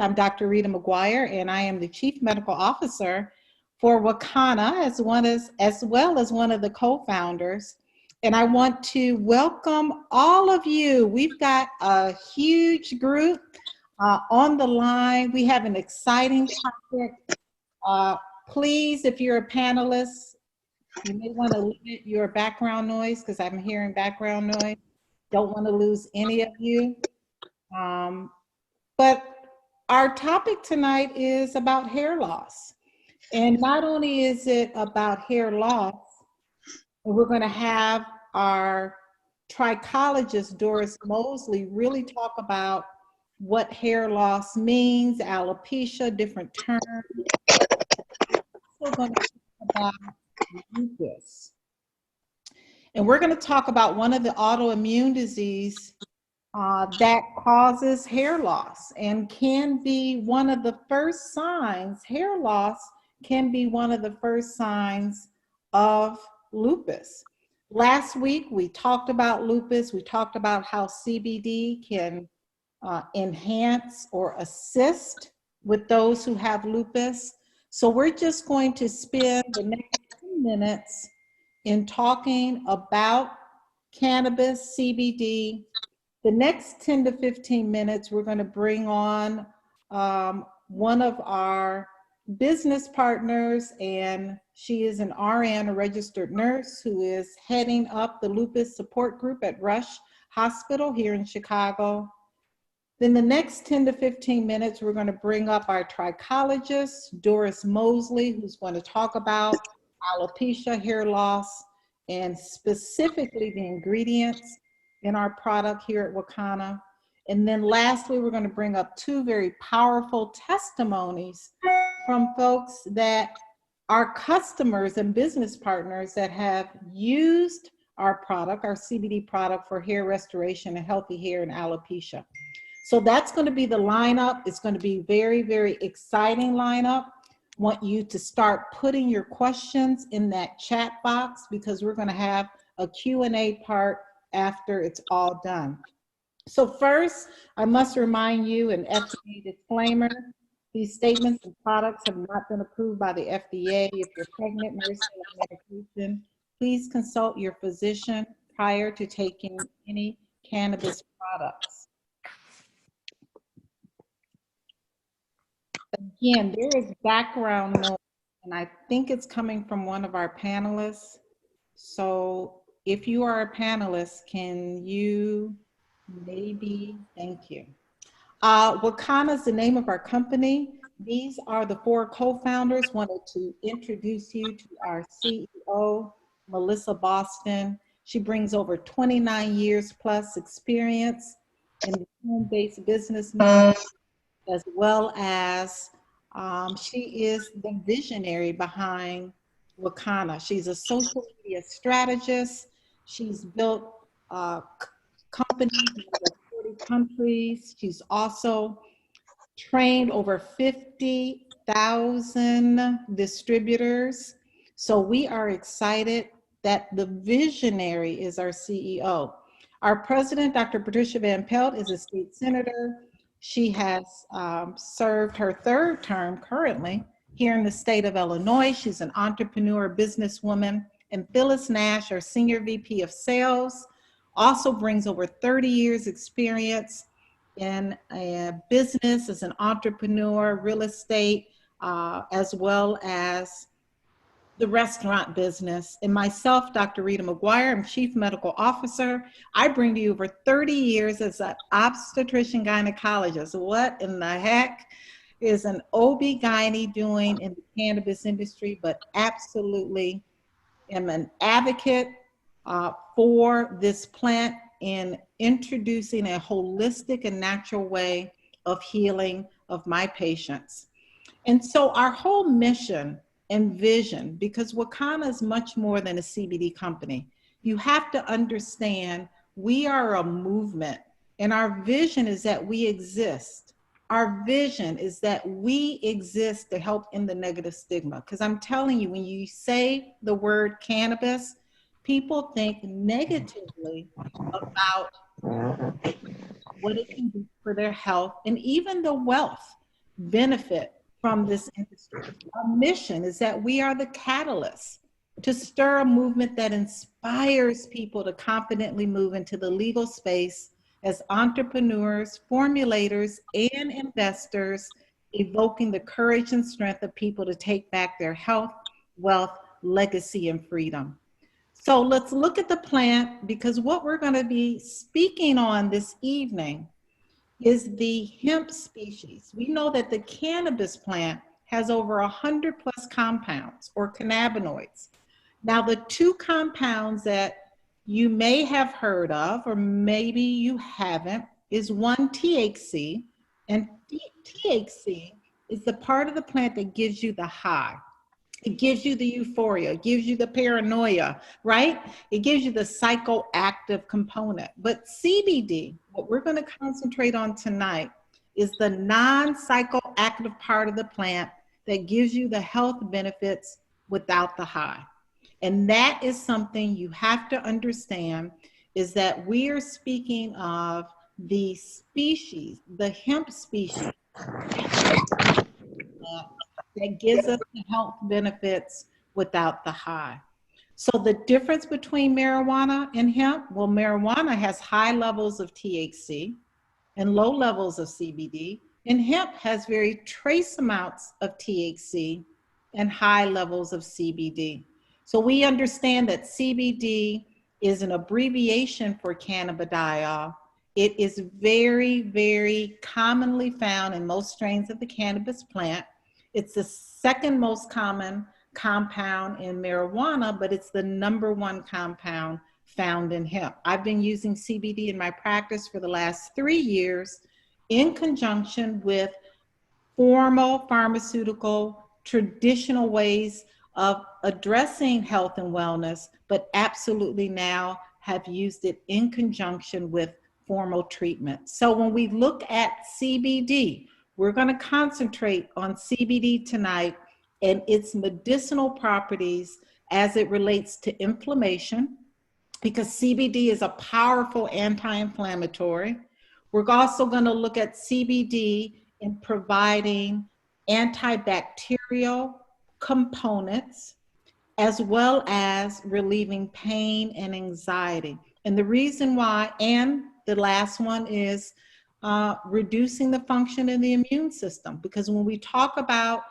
I'm Dr. Rita McGuire, and I am the Chief Medical Officer for Wakana, as well as one of the co-founders. And I want to welcome all of you. We've got a huge group on the line. We have an exciting topic. Please, if you're a panelist, you may want to limit your background noise because I'm hearing background noise. Don't want to lose any of you. But our topic tonight is about hair loss. And not only is it about hair loss, we're going to have our trichologist, Doris Mosley, really talk about what hair loss means, alopecia, different terms. We're going to talk about lupus. And we're going to talk about one of the autoimmune diseases that causes hair loss and can be one of the first signs. Hair loss can be one of the first signs of lupus. Last week, we talked about lupus. We talked about how CBD can enhance or assist with those who have lupus. So we're just going to spend the next 10 minutes in talking about cannabis, CBD. The next 10 to 15 minutes, we're going to bring on one of our business partners, and she is an RN, a registered nurse, who is heading up the lupus support group at Rush Hospital here in Chicago. Then the next 10 to 15 minutes, we're going to bring up our trichologist, Doris Mosley, who's going to talk about alopecia, hair loss, and specifically the ingredients in our product here at Wakana. And then lastly, we're going to bring up two very powerful testimonies from folks that are customers and business partners that have used our product, our CBD product, for hair restoration and healthy hair and alopecia. So that's going to be the lineup. It's going to be very, very exciting lineup. Want you to start putting your questions in that chat box because we're going to have a Q&A part after it's all done. So first, I must remind you an FDA disclaimer. These statements and products have not been approved by the FDA. If you're pregnant, nursing, or medication, please consult your physician prior to taking any cannabis products. Again, there is background noise, and I think it's coming from one of our panelists. So if you are a panelist, can you maybe, thank you. Wakana is the name of our company. These are the four co-founders. Wanted to introduce you to our CEO, Melissa Boston. She brings over 29 years plus experience in the home-based business model, as well as she is the visionary behind Wakana. She's a social media strategist. She's built companies in over 40 countries. She's also trained over 50,000 distributors. So we are excited that the visionary is our CEO. Our president, Dr. Patricia Van Pelt, is a state senator. She has served her third term currently here in the state of Illinois. She's an entrepreneur, businesswoman. And Phyllis Nash, our Senior VP of Sales, also brings over 30 years experience in a business as an entrepreneur, real estate, as well as the restaurant business. And myself, Dr. Rita McGuire, I'm Chief Medical Officer. I bring to you over 30 years as an obstetrician gynecologist. What in the heck is an OB-GYN doing in the cannabis industry? But absolutely am an advocate for this plant in introducing a holistic and natural way of healing of my patients. And so our whole mission and vision, because Wakana is much more than a CBD company. You have to understand we are a movement, and our vision is that we exist. Our vision is that we exist to help end the negative stigma. Because I'm telling you, when you say the word cannabis, people think negatively about what it can do for their health and even the wealth benefit from this industry. Our mission is that we are the catalyst to stir a movement that inspires people to confidently move into the legal space as entrepreneurs, formulators, and investors, evoking the courage and strength of people to take back their health, wealth, legacy, and freedom. So let's look at the plant, because what we're going to be speaking on this evening is the hemp species. We know that the cannabis plant has over 100 plus compounds or cannabinoids. Now, the two compounds that you may have heard of, or maybe you haven't, is one THC, and THC is the part of the plant that gives you the high. It gives you the euphoria, it gives you the paranoia, right? It gives you the psychoactive component. But CBD, what we're going to concentrate on tonight, is the non-psychoactive part of the plant that gives you the health benefits without the high. And that is something you have to understand, is that we are speaking of the species, the hemp species, that gives us the health benefits without the high. So the difference between marijuana and hemp, well, marijuana has high levels of THC and low levels of CBD, and hemp has very trace amounts of THC and high levels of CBD. So we understand that CBD is an abbreviation for cannabidiol. It is very, very commonly found in most strains of the cannabis plant. It's the second most common compound in marijuana, but it's the #1 compound found in hemp. I've been using CBD in my practice for the last 3 years in conjunction with formal pharmaceutical, traditional ways of addressing health and wellness, but absolutely now have used it in conjunction with formal treatment. So when we look at CBD, we're going to concentrate on CBD tonight and its medicinal properties as it relates to inflammation, because CBD is a powerful anti-inflammatory. We're also going to look at CBD in providing antibacterial components, as well as relieving pain and anxiety. And the reason why, and the last one is reducing the function of the immune system. Because when we talk about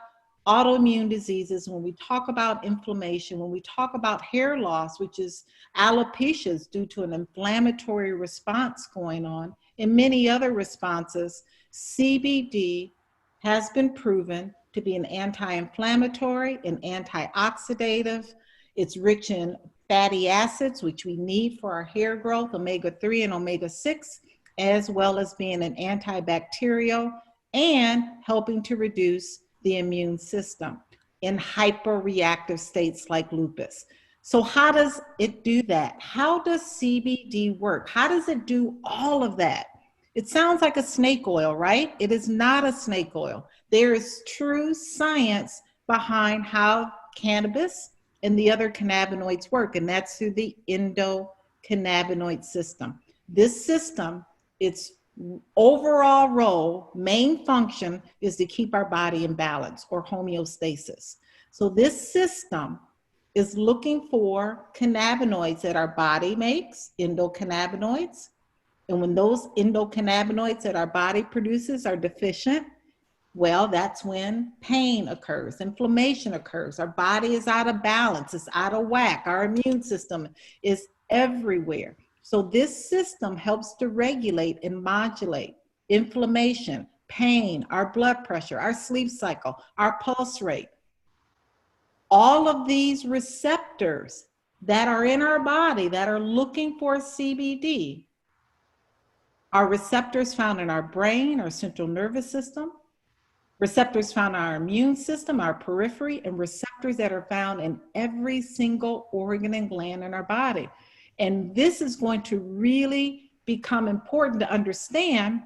autoimmune diseases, when we talk about inflammation, when we talk about hair loss, which is alopecia due to an inflammatory response going on, and many other responses, CBD has been proven to be an anti-inflammatory and antioxidative. It's rich in fatty acids, which we need for our hair growth, omega-3 and omega-6, as well as being an antibacterial and helping to reduce the immune system in hyperreactive states like lupus. So how does it do that? How does CBD work? How does it do all of that? It sounds like a snake oil, right? It is not a snake oil. There is true science behind how cannabis and the other cannabinoids work, and that's through the endocannabinoid system. This system, its overall role, main function, is to keep our body in balance or homeostasis. So this system is looking for cannabinoids that our body makes, endocannabinoids. And when those endocannabinoids that our body produces are deficient, well, that's when pain occurs, inflammation occurs. Our body is out of balance, it's out of whack. Our immune system is everywhere. So this system helps to regulate and modulate inflammation, pain, our blood pressure, our sleep cycle, our pulse rate. All of these receptors that are in our body that are looking for CBD are receptors found in our brain, our central nervous system, receptors found in our immune system, our periphery, and receptors that are found in every single organ and gland in our body. And this is going to really become important to understand,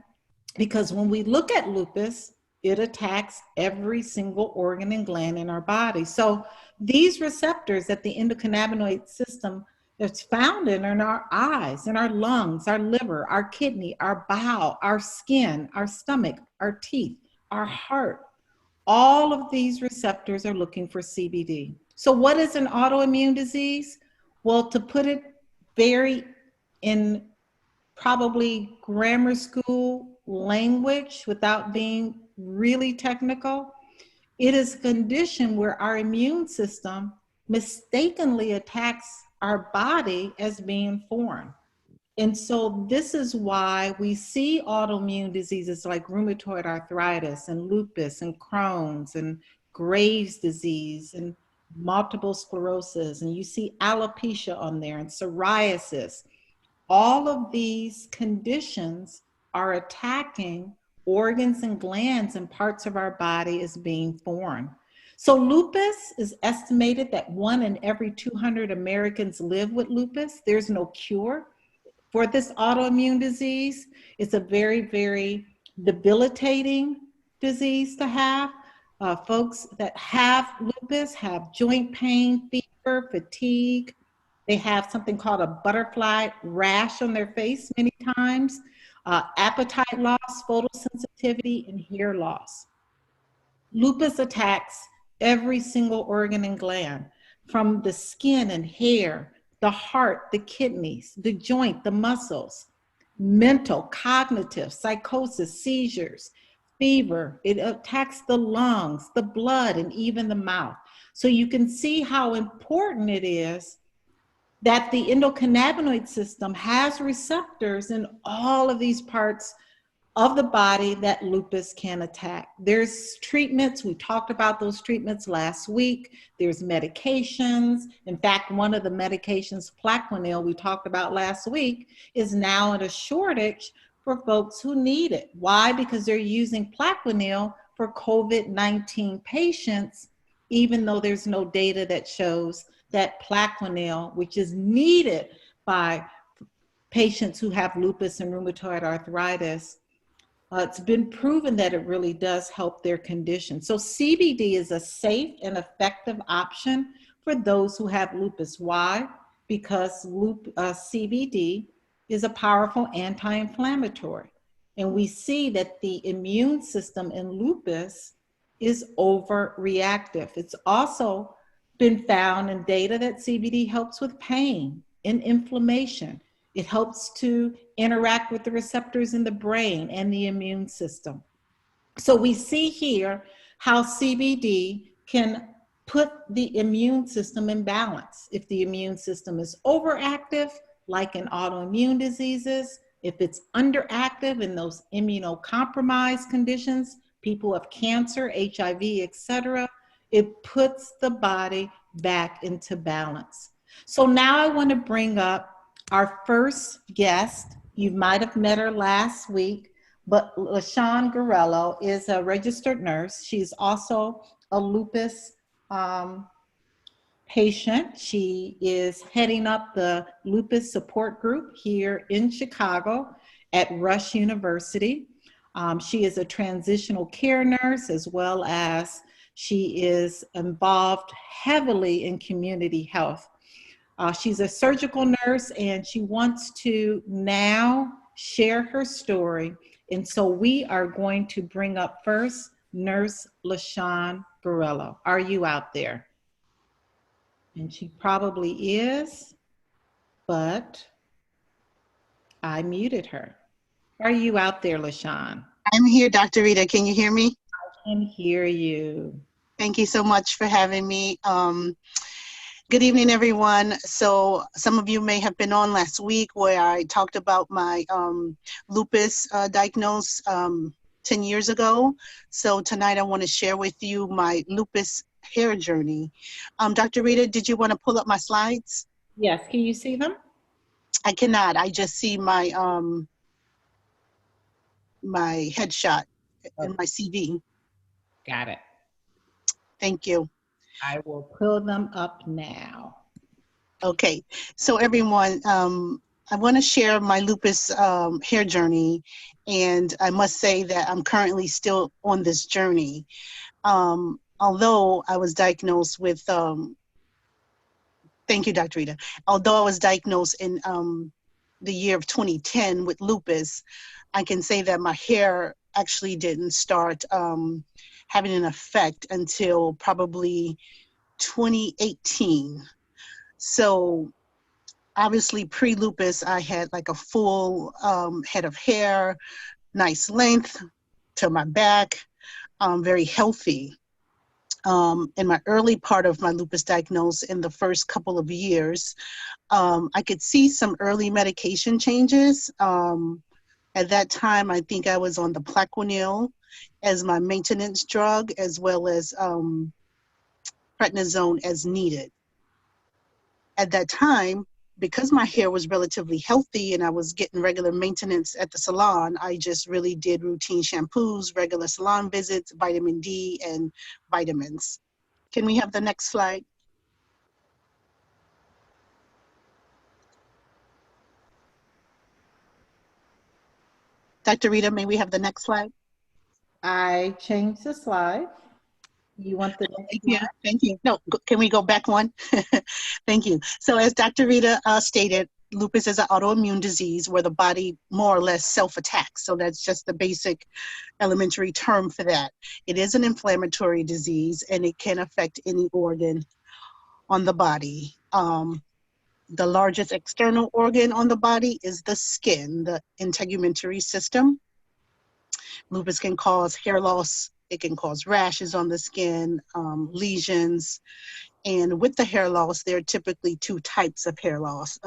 because when we look at lupus, it attacks every single organ and gland in our body. So these receptors that the endocannabinoid system that's found in our eyes, in our lungs, our liver, our kidney, our bowel, our skin, our stomach, our teeth, our heart. All of these receptors are looking for CBD. So what is an autoimmune disease? Well, to put it very in probably grammar school language without being really technical, it is a condition where our immune system mistakenly attacks our body as being foreign. And so this is why we see autoimmune diseases like rheumatoid arthritis and lupus and Crohn's and Graves' disease and multiple sclerosis, and you see alopecia on there and psoriasis. All of these conditions are attacking organs and glands and parts of our body as being foreign. So lupus is estimated that 1 in every 200 Americans live with lupus. There's no cure for this autoimmune disease. It's a very, very debilitating disease to have. Folks that have lupus have joint pain, fever, fatigue. They have something called a butterfly rash on their face many times, appetite loss, photosensitivity, and hair loss. Lupus attacks every single organ and gland, from the skin and hair, the heart, the kidneys, the joint, the muscles, mental, cognitive, psychosis, seizures, fever. It attacks the lungs, the blood, and even the mouth. So you can see how important it is that the endocannabinoid system has receptors in all of these parts of the body that lupus can attack. There's treatments. We talked about those treatments last week. There's medications. In fact, one of the medications, Plaquenil, we talked about last week, is now in a shortage for folks who need it. Why? Because they're using Plaquenil for COVID-19 patients, even though there's no data that shows that Plaquenil, which is needed by patients who have lupus and rheumatoid arthritis, it's been proven that it really does help their condition. So CBD is a safe and effective option for those who have lupus. Why? Because CBD is a powerful anti-inflammatory. And we see that the immune system in lupus is overreactive. It's also been found in data that CBD helps with pain and inflammation. It helps to interact with the receptors in the brain and the immune system. So we see here how CBD can put the immune system in balance. If the immune system is overactive, like in autoimmune diseases, if it's underactive in those immunocompromised conditions, people have cancer, HIV, etc., it puts the body back into balance. So now I want to bring up our first guest. You might have met her last week, but LaShawn Garello is a registered nurse. She's also a lupus patient. She is heading up the lupus support group here in Chicago at Rush University. She is a transitional care nurse, as well as she is involved heavily in community health. She's a surgical nurse, and she wants to now share her story. And so we are going to bring up first Nurse LaShawn Garello. Are you out there? And she probably is, but I muted her. Are you out there, LaShawn? I'm here, Dr. Rita. Can you hear me? I can hear you. Thank you so much for having me. Good evening, everyone. So some of you may have been on last week where I talked about my lupus diagnosis 10 years ago. So tonight I want to share with you my lupus hair journey. Dr. Rita, did you want to pull up my slides? Yes, can you see them? I cannot. I just see my my headshot and my CV. Got it. Thank you. I will pull them up now. Okay, so everyone, I want to share my lupus hair journey, and I must say that I'm currently still on this journey. Although I was diagnosed with, thank you, Dr. Rita. Although I was diagnosed in the year of 2010 with lupus, I can say that my hair actually didn't start having an effect until probably 2018. So obviously pre-lupus, I had like a full head of hair, nice length to my back, very healthy. In my early part of my lupus diagnosis, in the first couple of years, I could see some early medication changes. At that time, I think I was on the Plaquenil as my maintenance drug, as well as prednisone as needed. At that time, because my hair was relatively healthy and I was getting regular maintenance at the salon, I just really did routine shampoos, regular salon visits, vitamin D, and vitamins. Can we have the next slide? Dr. Rita, may we have the next slide? I changed the slide. You want the next Thank you. slide? Thank you. No, can we go back one? Thank you. So as Dr. Rita stated, lupus is an autoimmune disease where the body more or less self-attacks. So that's just the basic elementary term for that. It is an inflammatory disease and it can affect any organ on the body. The largest external organ on the body is the skin, the integumentary system. Lupus can cause hair loss. It can cause rashes on the skin, lesions. And with the hair loss, there are typically two types of hair loss,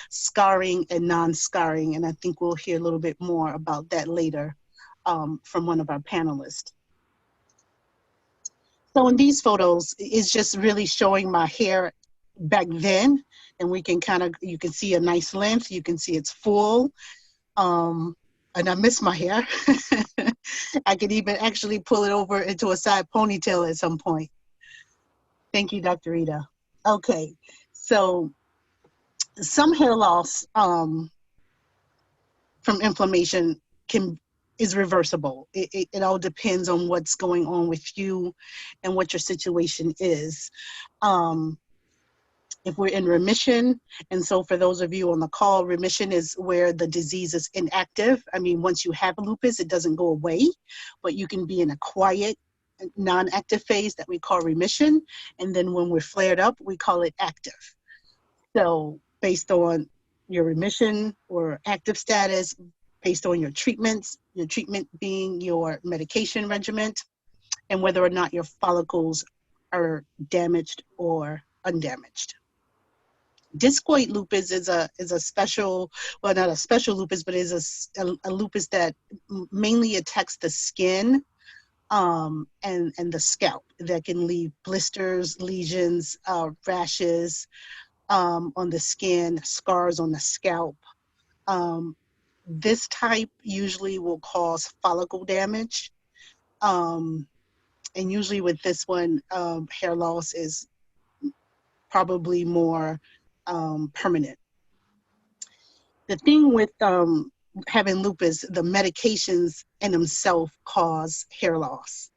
scarring and non-scarring. And I think we'll hear a little bit more about that later from one of our panelists. So in these photos, it's just really showing my hair back then. And we can you can see a nice length. You can see it's full. And I miss my hair. I could even actually pull it over into a side ponytail at some point. Thank you, Dr. Rita. Okay, so some hair loss from inflammation is reversible. It all depends on what's going on with you and what your situation is. If we're in remission, and so for those of you on the call, remission is where the disease is inactive. I mean, once you have lupus, it doesn't go away, but you can be in a quiet, non-active phase that we call remission. And then when we're flared up, we call it active. So based on your remission or active status, based on your treatment being your medication regimen, and whether or not your follicles are damaged or undamaged. Discoid lupus is a special, well, not a special lupus, but is a lupus that mainly attacks the skin and the scalp, that can leave blisters, lesions, rashes on the skin, scars on the scalp. This type usually will cause follicle damage. And usually with this one, hair loss is probably more permanent. The thing with having lupus, the medications in themselves cause hair loss.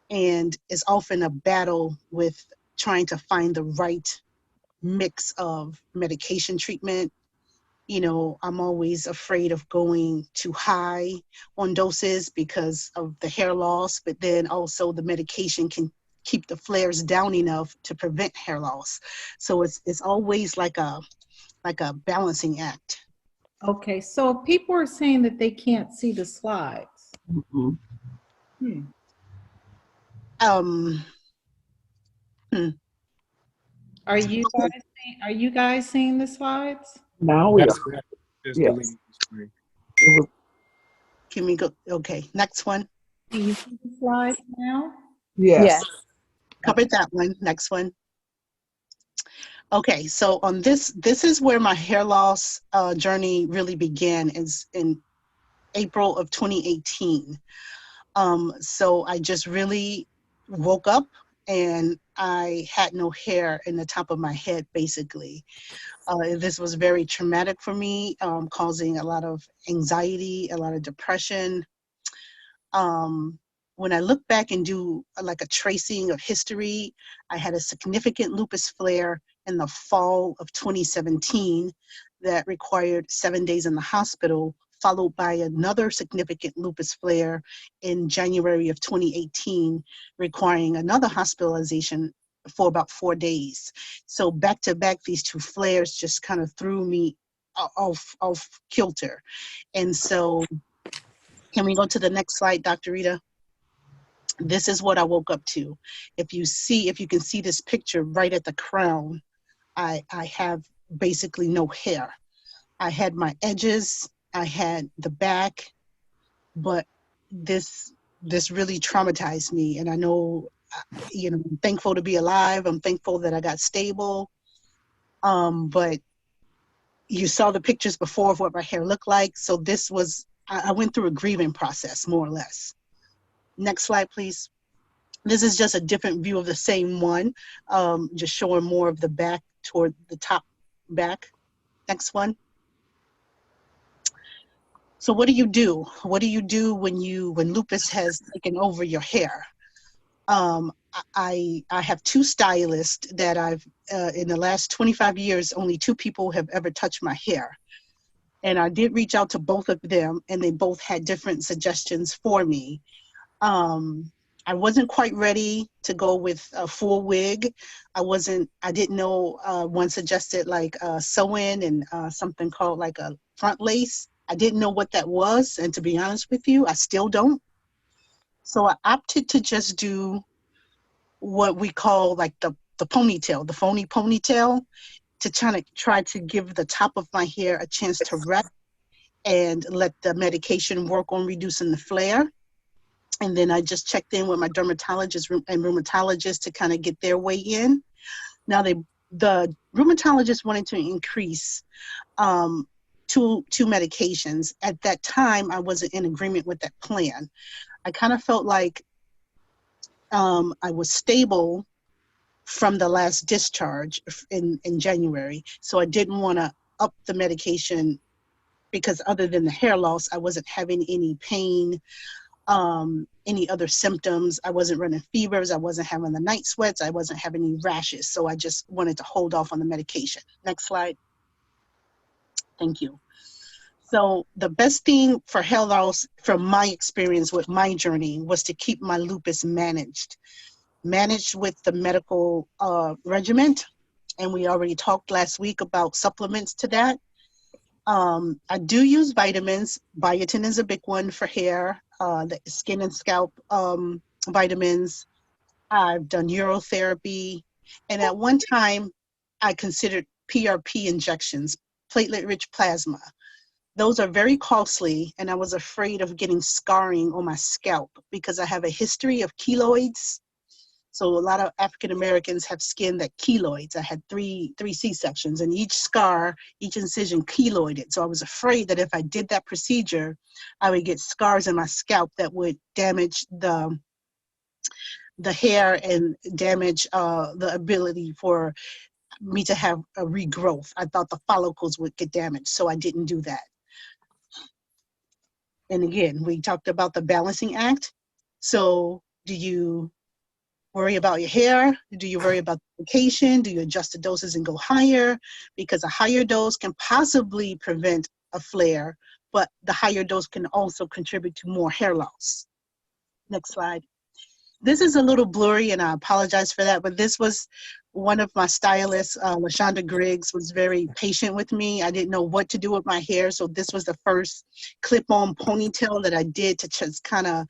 And it's often a battle with trying to find the right mix of medication treatment. You know, I'm always afraid of going too high on doses because of the hair loss, but then also the medication can keep the flares down enough to prevent hair loss. So it's always like a balancing act. Okay, so people are saying that they can't see the slides. Mm-hmm. Are you guys seeing the slides? Now we are. Just Yes. deleting the screen. Can we go? Okay, next one. Do you see the slides now? Yes. Covered that one. Next one. Okay, so on this is where my hair loss journey really began, is in April of 2018. So I just really woke up and I had no hair in the top of my head, basically. This was very traumatic for me, causing a lot of anxiety, a lot of depression. When I look back and do like a tracing of history, I had a significant lupus flare in the fall of 2017 that required 7 days in the hospital, followed by another significant lupus flare in January of 2018, requiring another hospitalization for about 4 days. So back to back, these two flares just kind of threw me off kilter. And so, can we go to the next slide, Dr. Rita? This is what I woke up to. If you can see this picture right at the crown, I have basically no hair. I had my edges, I had the back, but this really traumatized me. And I know, I'm thankful to be alive. I'm thankful that I got stable. But you saw the pictures before of what my hair looked like. So this was, I went through a grieving process, more or less. Next slide, please. This is just a different view of the same one, just showing more of the back toward the top back. Next one. So what do you do? What do you do when lupus has taken over your hair? I have two stylists that I've, in the last 25 years, only 2 people have ever touched my hair. And I did reach out to both of them, and they both had different suggestions for me. I wasn't quite ready to go with a full wig. I didn't know, one suggested like sew-in and something called like a front lace. I didn't know what that was, and to be honest with you, I still don't. So I opted to just do what we call like the ponytail, the phony ponytail, to try to give the top of my hair a chance to rest and let the medication work on reducing the flare. And then I just checked in with my dermatologist and rheumatologist to kind of get their way in. Now the rheumatologist wanted to increase two medications. At that time, I wasn't in agreement with that plan. I kind of felt like I was stable from the last discharge in January. So I didn't want to up the medication because other than the hair loss, I wasn't having any pain, any other symptoms. I wasn't running fevers. I wasn't having the night sweats. I wasn't having any rashes. So I just wanted to hold off on the medication. Next slide. Thank you. So the best thing for hair loss, from my experience with my journey, was to keep my lupus managed with the medical regimen. And we already talked last week about supplements to that. I do use vitamins. Biotin is a big one for hair, the skin and scalp vitamins. I've done urotherapy. And at one time, I considered PRP injections, platelet-rich plasma. Those are very costly, and I was afraid of getting scarring on my scalp because I have a history of keloids. So a lot of African Americans have skin that keloids. I had three C-sections, and each scar, each incision keloided. So I was afraid that if I did that procedure, I would get scars in my scalp that would damage the hair and damage the ability for me to have a regrowth. I thought the follicles would get damaged, so I didn't do that. And again, we talked about the balancing act. So do you worry about your hair? Do you worry about the medication? Do you adjust the doses and go higher? Because a higher dose can possibly prevent a flare, but the higher dose can also contribute to more hair loss. Next slide. This is a little blurry, and I apologize for that, but this was one of my stylists, LaShonda Griggs, was very patient with me. I didn't know what to do with my hair, so this was the first clip-on ponytail that I did to just kind of,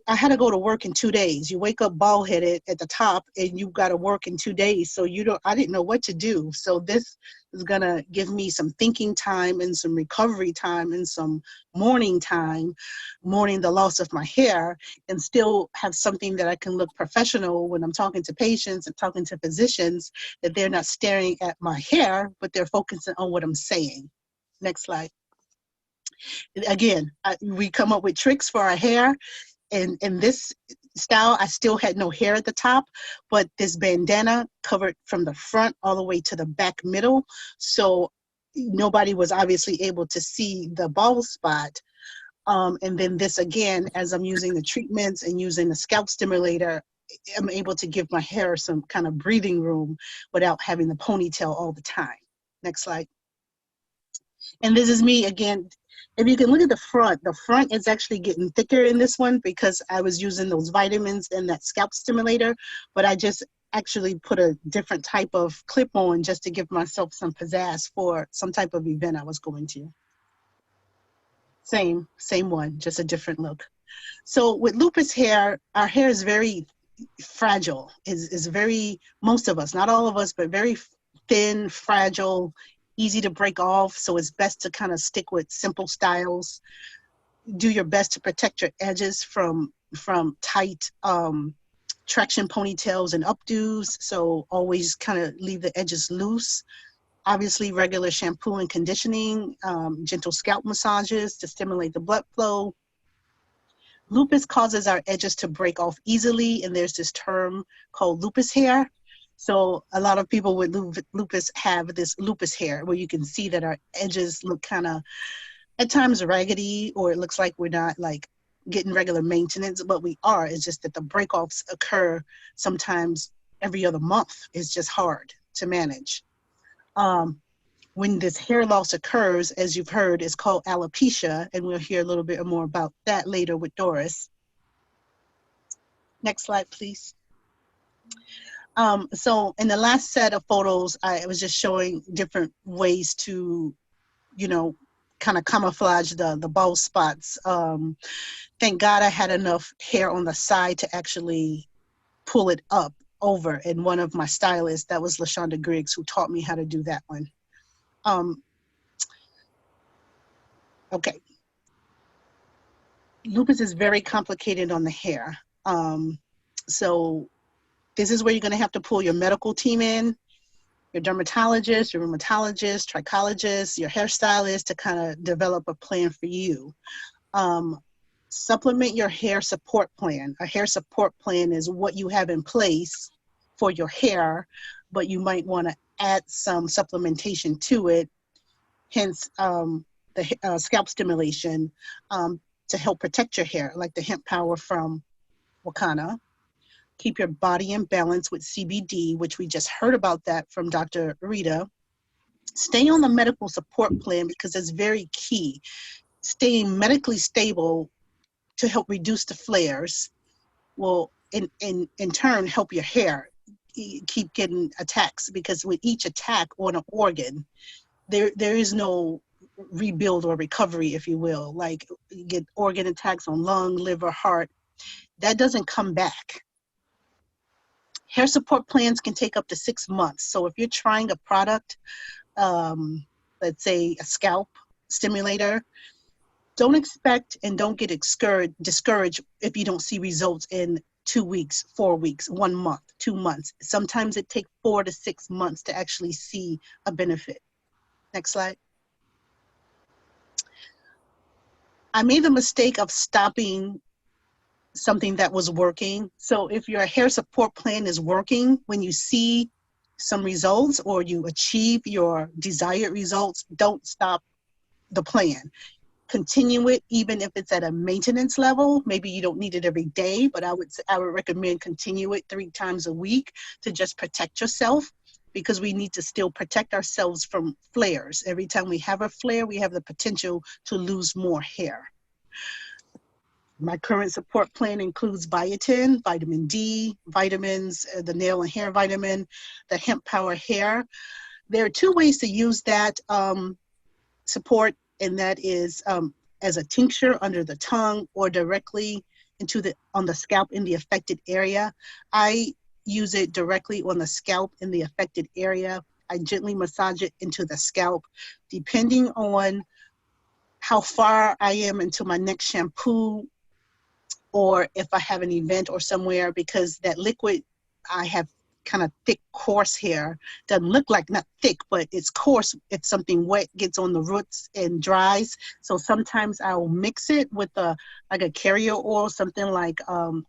I had to go to work in 2 days. You wake up bald-headed at the top, and you got to work in 2 days, so I didn't know what to do. So this is going to give me some thinking time and some recovery time and some mourning time, mourning the loss of my hair, and still have something that I can look professional when I'm talking to patients and talking to physicians, that they're not staring at my hair, but they're focusing on what I'm saying. Next slide. Again, we come up with tricks for our hair. And in this style, I still had no hair at the top, but this bandana covered from the front all the way to the back middle. So nobody was obviously able to see the bald spot. And then this again, as I'm using the treatments and using the scalp stimulator, I'm able to give my hair some kind of breathing room without having the ponytail all the time. Next slide. And this is me again, If you can look at the front is actually getting thicker in this one because I was using those vitamins and that scalp stimulator, but I just actually put a different type of clip on just to give myself some pizzazz for some type of event I was going to. Same one, just a different look. So with lupus hair, our hair is very fragile, is very, most of us, not all of us, but very thin, fragile, easy to break off. So it's best to kind of stick with simple styles. Do your best to protect your edges from tight traction ponytails and updos. So always kind of leave the edges loose. Obviously, regular shampoo and conditioning, gentle scalp massages to stimulate the blood flow. Lupus causes our edges to break off easily, and there's this term called lupus hair. So a lot of people with lupus have this lupus hair where you can see that our edges look kind of at times raggedy, or it looks like we're not like getting regular maintenance, but we are. It's just that the break-offs occur sometimes every other month. It's just hard to manage. When this hair loss occurs, as you've heard, it's called alopecia, and we'll hear a little bit more about that later with Doris. Next slide, please. So in the last set of photos, I was just showing different ways to, you know, kind of camouflage the bald spots. Thank God I had enough hair on the side to actually pull it up over. And one of my stylists, that was LaShonda Griggs, who taught me how to do that one. Okay. Lupus is very complicated on the hair. So this is where you're going to have to pull your medical team in, your dermatologist, your rheumatologist, trichologist, your hairstylist to kind of develop a plan for you. Supplement your hair support plan. A hair support plan is what you have in place for your hair, but you might want to add some supplementation to it, hence the scalp stimulation to help protect your hair, like the hemp power from Wakana. Keep your body in balance with CBD, which we just heard about that from Dr. Rita. Stay on the medical support plan because it's very key. Staying medically stable to help reduce the flares will in turn help your hair keep getting attacks, because with each attack on an organ, there is no rebuild or recovery, if you will. Like you get organ attacks on lung, liver, heart, that doesn't come back. Hair support plans can take up to 6 months. So if you're trying a product, let's say a scalp stimulator, don't expect and don't get discouraged if you don't see results in 2 weeks, 4 weeks, 1 month, 2 months. Sometimes it takes 4 to 6 months to actually see a benefit. Next slide. I made the mistake of stopping something that was working. So if your hair support plan is working, when you see some results or you achieve your desired results, don't stop the plan. Continue it, even if it's at a maintenance level. Maybe you don't need it every day, but I would recommend continue it 3 times a week to just protect yourself, because we need to still protect ourselves from flares. Every time we have a flare, we have the potential to lose more hair. My current support plan includes biotin, vitamin D, vitamins, the nail and hair vitamin, the hemp power hair. There are 2 ways to use that support, and that is as a tincture under the tongue or directly on the scalp in the affected area. I use it directly on the scalp in the affected area. I gently massage it into the scalp. Depending on how far I am into my next shampoo, or if I have an event or somewhere, because that liquid, I have kind of thick, coarse hair. Doesn't look like, not thick, but it's coarse if something wet gets on the roots and dries. So sometimes I will mix it with like a carrier oil, something like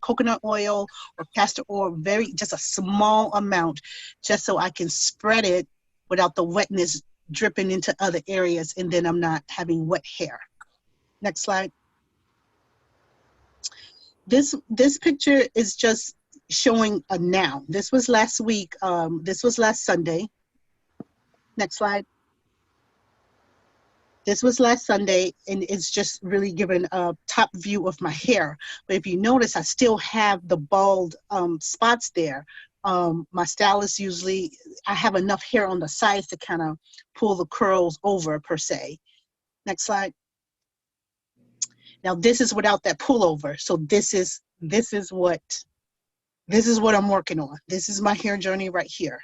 coconut oil or castor oil, just a small amount, just so I can spread it without the wetness dripping into other areas, and then I'm not having wet hair. Next slide. This picture is just showing a now. This was last week. This was last Sunday. Next slide. This was last Sunday, and it's just really given a top view of my hair. But if you notice, I still have the bald spots there. My stylist usually, I have enough hair on the sides to kind of pull the curls over per se. Next slide. Now this is without that pullover. So this is what I'm working on. This is my hair journey right here.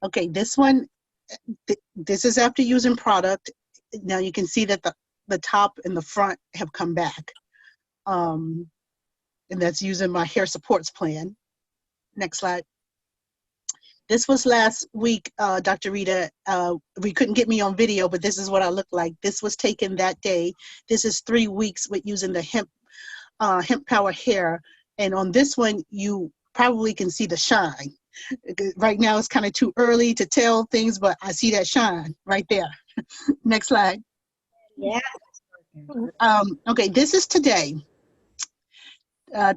Okay, this one, this is after using product. Now you can see that the top and the front have come back. And that's using my hair supports plan. Next slide. This was last week, Dr. Rita. We couldn't get me on video, but this is what I look like. This was taken that day. This is 3 weeks with using the hemp power hair. And on this one, you probably can see the shine. Right now, it's kind of too early to tell things, but I see that shine right there. Next slide. Yeah. Okay, this is today.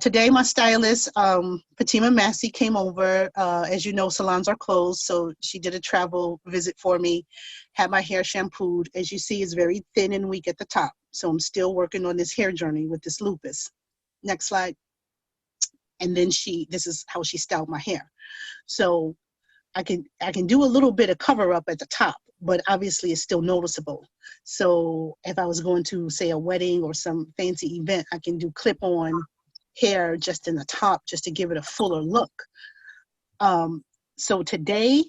Today, my stylist, Fatima Massey, came over. As you know, salons are closed, so she did a travel visit for me, had my hair shampooed. As you see, it's very thin and weak at the top. So I'm still working on this hair journey with this lupus. Next slide. And then this is how she styled my hair. So I can do a little bit of cover up at the top, but obviously it's still noticeable. So if I was going to, say, a wedding or some fancy event, I can do clip-on hair just in the top just to give it a fuller look. So today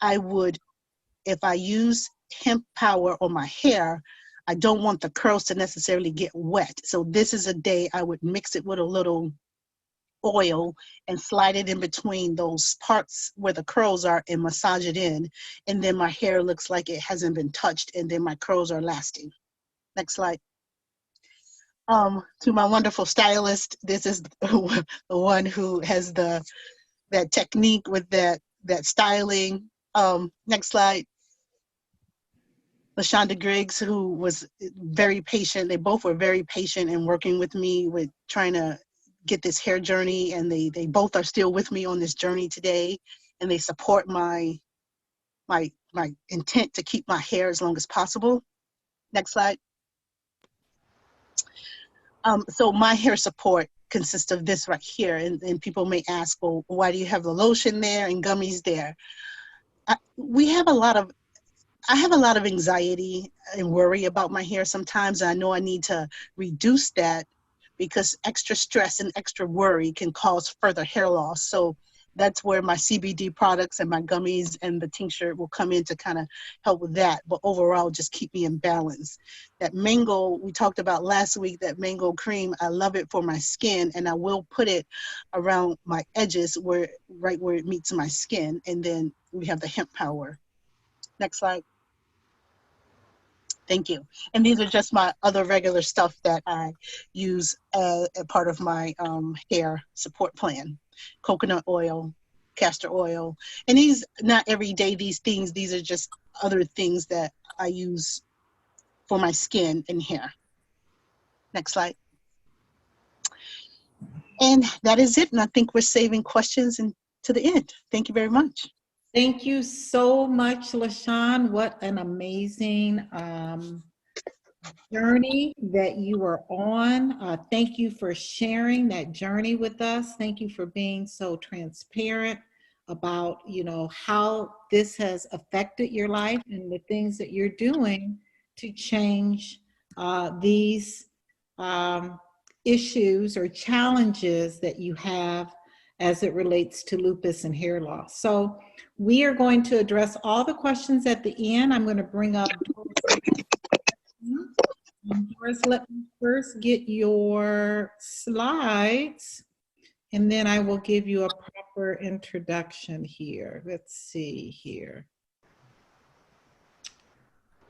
I would, if I use hemp power on my hair, I don't want the curls to necessarily get wet. So this is a day I would mix it with a little oil and slide it in between those parts where the curls are and massage it in. And then my hair looks like it hasn't been touched, and then my curls are lasting. Next slide. To my wonderful stylist, this is the one who has that technique with that styling. Next slide. LaShonda Griggs, who was very patient. They both were very patient in working with me with trying to get this hair journey, and they both are still with me on this journey today, and they support my intent to keep my hair as long as possible. Next slide. So my hair support consists of this right here, and people may ask, well, why do you have the lotion there and gummies there? I have a lot of anxiety and worry about my hair sometimes. I know I need to reduce that because extra stress and extra worry can cause further hair loss. So that's where my CBD products and my gummies and the tincture will come in to kind of help with that. But overall, just keep me in balance. That mango we talked about last week, that mango cream, I love it for my skin, and I will put it around my edges right where it meets my skin. And then we have the hemp power. Next slide. Thank you. And these are just my other regular stuff that I use as a part of my hair support plan. Coconut oil, castor oil. And these, not every day, these things, these are just other things that I use for my skin and hair. Next slide. And that is it. And I think we're saving questions to the end. Thank you very much. Thank you so much, LaShawn. What an amazing journey that you are on. Thank you for sharing that journey with us. Thank you for being so transparent about, how this has affected your life and the things that you're doing to change these issues or challenges that you have as it relates to lupus and hair loss. So we are going to address all the questions at the end. I'm going to bring up Doris, let me first get your slides, and then I will give you a proper introduction here. Let's see here.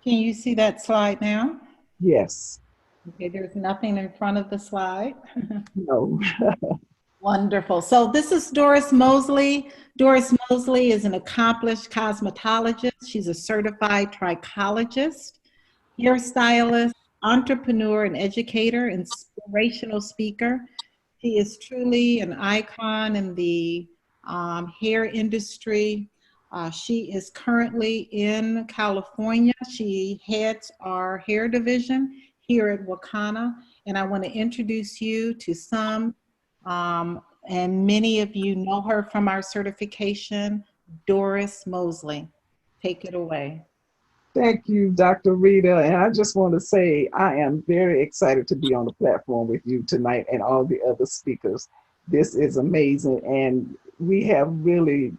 Can you see that slide now? Yes. Okay, there's nothing in front of the slide. No. Wonderful. So this is Doris Mosley. Doris Mosley is an accomplished cosmetologist. She's a certified trichologist, hairstylist, entrepreneur, and educator, inspirational speaker. She is truly an icon in the hair industry. She is currently in California. She heads our hair division here at Wakana. And I want to introduce you to some, and many of you know her from our certification, Doris Mosley. Take it away. Thank you, Dr. Rita. And I just want to say I am very excited to be on the platform with you tonight and all the other speakers. This is amazing. And we have really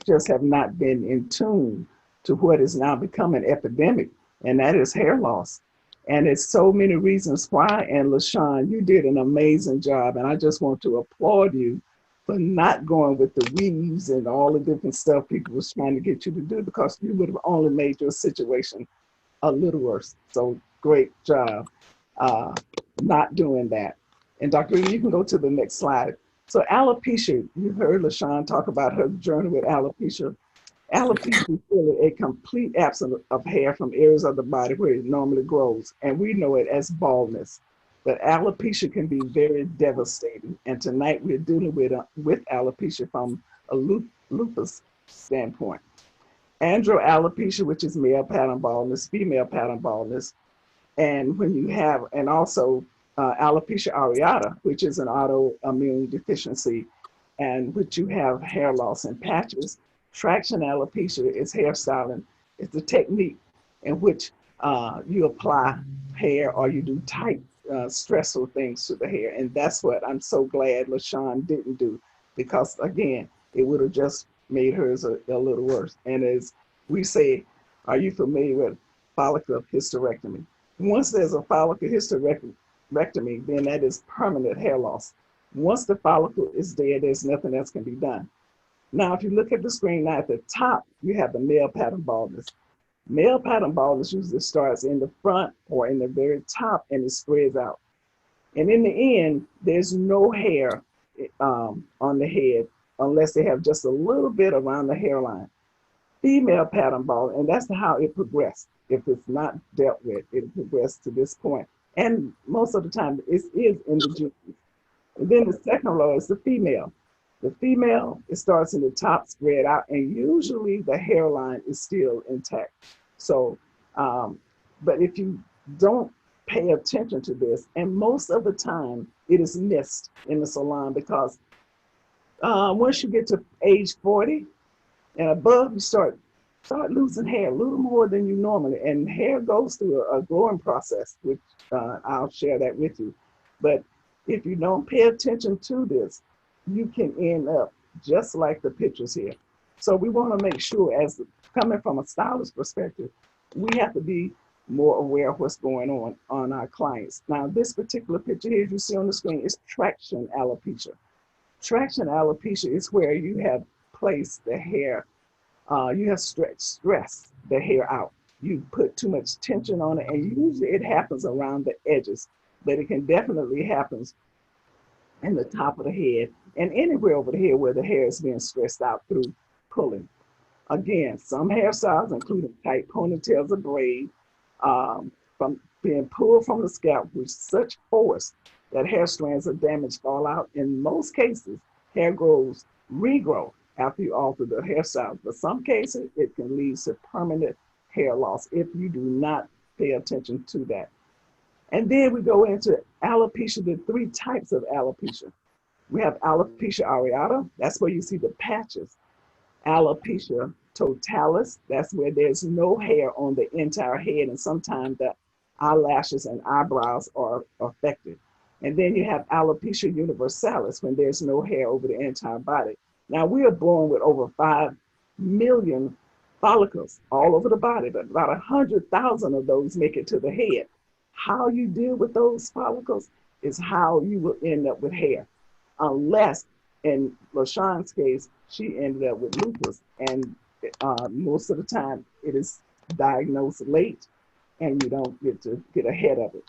just have not been in tune to what is now become an epidemic, and that is hair loss. And it's so many reasons why. And LaShawn, you did an amazing job. And I just want to applaud you for not going with the weaves and all the different stuff people was trying to get you to do, because you would have only made your situation a little worse. So great job not doing that. And Dr. Lee, you can go to the next slide. So alopecia, you heard LaShawn talk about her journey with alopecia. Alopecia is really a complete absence of hair from areas of the body where it normally grows, and we know it as baldness. But alopecia can be very devastating, and tonight we're dealing with alopecia from a lupus standpoint. Androalopecia, which is male pattern baldness, female pattern baldness, and when you have, and also alopecia areata, which is an autoimmune deficiency, and which you have hair loss and patches. Traction alopecia is hairstyling. It's the technique in which you apply hair or you do tight, stressful things to the hair. And that's what I'm so glad LaShawn didn't do, because again, it would have just made hers a little worse. And as we say, are you familiar with follicular hysterectomy? Once there's a follicular hysterectomy, then that is permanent hair loss. Once the follicle is dead, there's nothing else can be done. Now, if you look at the screen now, at the top, you have the male pattern baldness. Male pattern baldness usually starts in the front or in the very top, and it spreads out. And in the end, there's no hair on the head unless they have just a little bit around the hairline. Female pattern baldness, and that's how it progressed. If it's not dealt with, it progressed to this point. And most of the time, it is in the genes. And then the second row is the female. The female, it starts in the top, spread out, and usually the hairline is still intact. So, but if you don't pay attention to this, and most of the time it is missed in the salon, because once you get to age 40 and above, you start losing hair a little more than you normally, and hair goes through a growing process, which I'll share that with you. But if you don't pay attention to this, you can end up just like the pictures here. So we want to make sure, as coming from a stylist perspective, we have to be more aware of what's going on our clients. Now, this particular picture here, you see on the screen, is traction alopecia. Traction alopecia is where you have placed the hair, you have stressed the hair out. You put too much tension on it, and usually it happens around the edges, but it can definitely happen in the top of the head and anywhere over the head where the hair is being stressed out through pulling. Again, some hairstyles, including tight ponytails or braid, from being pulled from the scalp with such force that hair strands are damaged, fall out. In most cases, hair regrow after you alter the hairstyle. For some cases, it can lead to permanent hair loss if you do not pay attention to that. And then we go into alopecia, the three types of alopecia. We have alopecia areata, that's where you see the patches. Alopecia totalis, that's where there's no hair on the entire head, and sometimes the eyelashes and eyebrows are affected. And then you have alopecia universalis, when there's no hair over the entire body. Now, we are born with over 5 million follicles all over the body, but about 100,000 of those make it to the head. How you deal with those follicles is how you will end up with hair. Unless, in LaShawn's case, she ended up with lupus, and most of the time it is diagnosed late and you don't get ahead of it.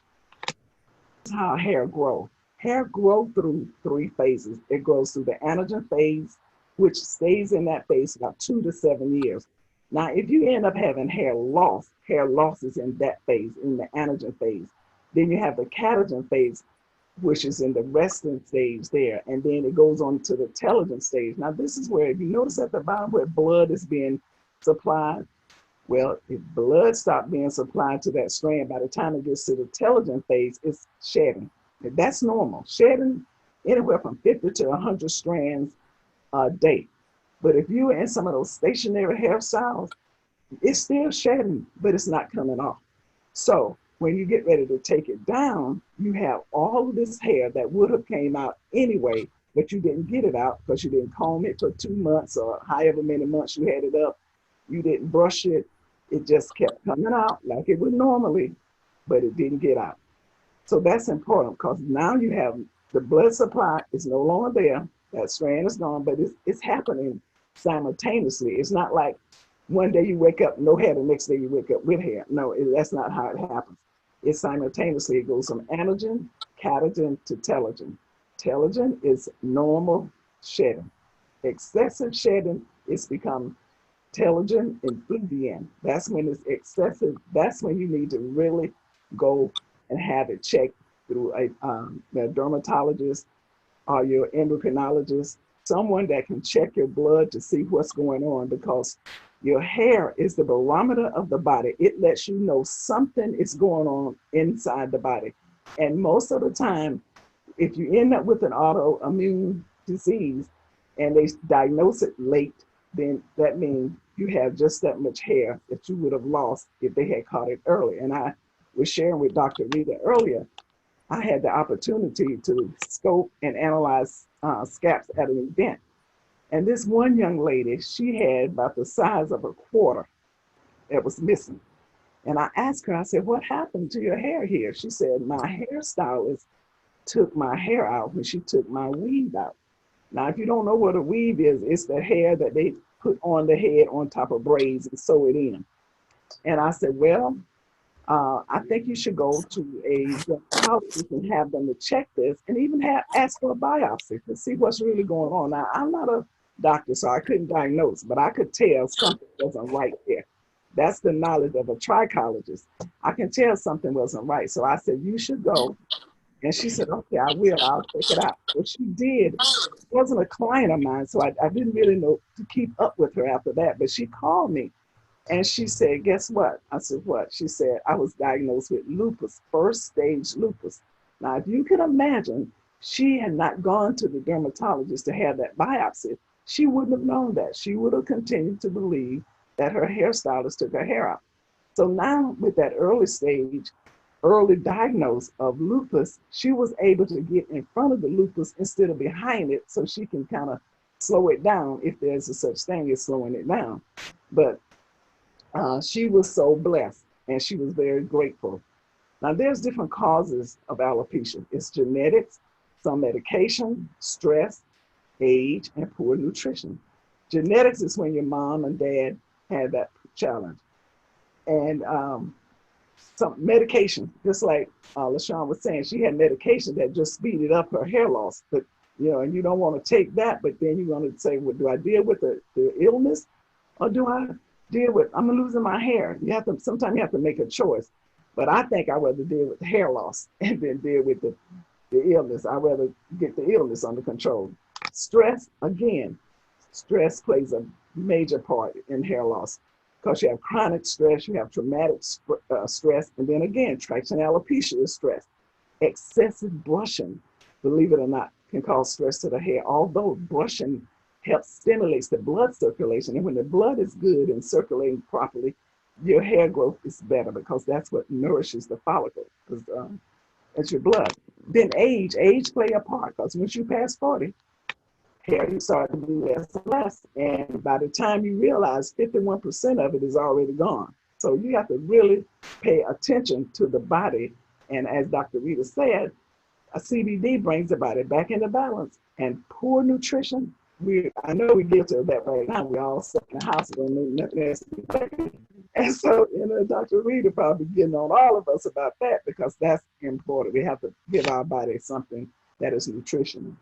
This is how hair grows. Hair grows through 3 phases. It grows through the anagen phase, which stays in that phase about 2 to 7 years. Now, if you end up having hair loss is in that phase, in the anagen phase. Then you have the catagen phase, which is in the resting stage there. And then it goes on to the telogen stage. Now, this is where, if you notice at the bottom where blood is being supplied, well, if blood stopped being supplied to that strand, by the time it gets to the telogen phase, it's shedding. That's normal. Shedding anywhere from 50 to 100 strands a day. But if you're in some of those stationary hairstyles, it's still shedding, but it's not coming off. So when you get ready to take it down, you have all of this hair that would have came out anyway, but you didn't get it out because you didn't comb it for 2 months or however many months you had it up. You didn't brush it. It just kept coming out like it would normally, but it didn't get out. So that's important because now you have the blood supply is no longer there. That strand is gone, but it's happening simultaneously. It's not like one day you wake up no hair, the next day you wake up with hair. No, that's not how it happens. It simultaneously, it goes from anagen, catagen to telogen. Telogen is normal shedding. Excessive shedding is become telogen effluvium. That's when it's excessive. That's when you need to really go and have it checked through a dermatologist or your endocrinologist, someone that can check your blood to see what's going on, because your hair is the barometer of the body. It lets you know something is going on inside the body. And most of the time, if you end up with an autoimmune disease and they diagnose it late, then that means you have just that much hair that you would have lost if they had caught it early. And I was sharing with Dr. Rita earlier, I had the opportunity to scope and analyze scaps at an event. And this one young lady, she had about the size of a quarter that was missing. And I asked her, I said, what happened to your hair here? She said, my hairstylist took my hair out when she took my weave out. Now, if you don't know what a weave is, it's the hair that they put on the head on top of braids and sew it in. And I said, well, I think you should go to a dermatologist and have them to check this and even ask for a biopsy to see what's really going on. Now, I'm not a doctor, so I couldn't diagnose, but I could tell something wasn't right there. That's the knowledge of a trichologist. I can tell something wasn't right. So I said, you should go. And she said, okay, I will. I'll check it out. What she did, it wasn't a client of mine, so I didn't really know to keep up with her after that. But she called me and she said, guess what? I said, what? She said, I was diagnosed with lupus, first stage lupus. Now, if you could imagine, she had not gone to the dermatologist to have that biopsy, she wouldn't have known that. She would have continued to believe that her hairstylist took her hair out. So now with that early stage, early diagnosis of lupus, she was able to get in front of the lupus instead of behind it, so she can kind of slow it down if there's a such thing as slowing it down. But she was so blessed and she was very grateful. Now there's different causes of alopecia. It's genetics, some medication, stress, age, and poor nutrition. Genetics is when your mom and dad had that challenge. And some medication, just like LaShawn was saying, she had medication that just speeded up her hair loss. But, you know, and you don't want to take that, but then you're going to say, well, do I deal with the illness or do I deal with, I'm losing my hair? You have to, sometimes you have to make a choice. But I think I'd rather deal with the hair loss and then deal with the illness. I'd rather get the illness under control. Stress, again, stress plays a major part in hair loss because you have chronic stress, you have traumatic stress, and then again, traction alopecia is stress. Excessive brushing, believe it or not, can cause stress to the hair, although brushing helps stimulates the blood circulation. And when the blood is good and circulating properly, your hair growth is better because that's what nourishes the follicle, because it's your blood. Then age play a part because once you pass 40, hair you start to be less and less. And by the time you realize 51% of it is already gone. So you have to really pay attention to the body. And as Dr. Rita said, a CBD brings the body back into balance. And poor nutrition, I know we're guilty of that right now. We're all stuck in the house, we don't know nothing else to do. And so, you know, Dr. Rita probably getting on all of us about that because that's important. We have to give our body something that is nutritional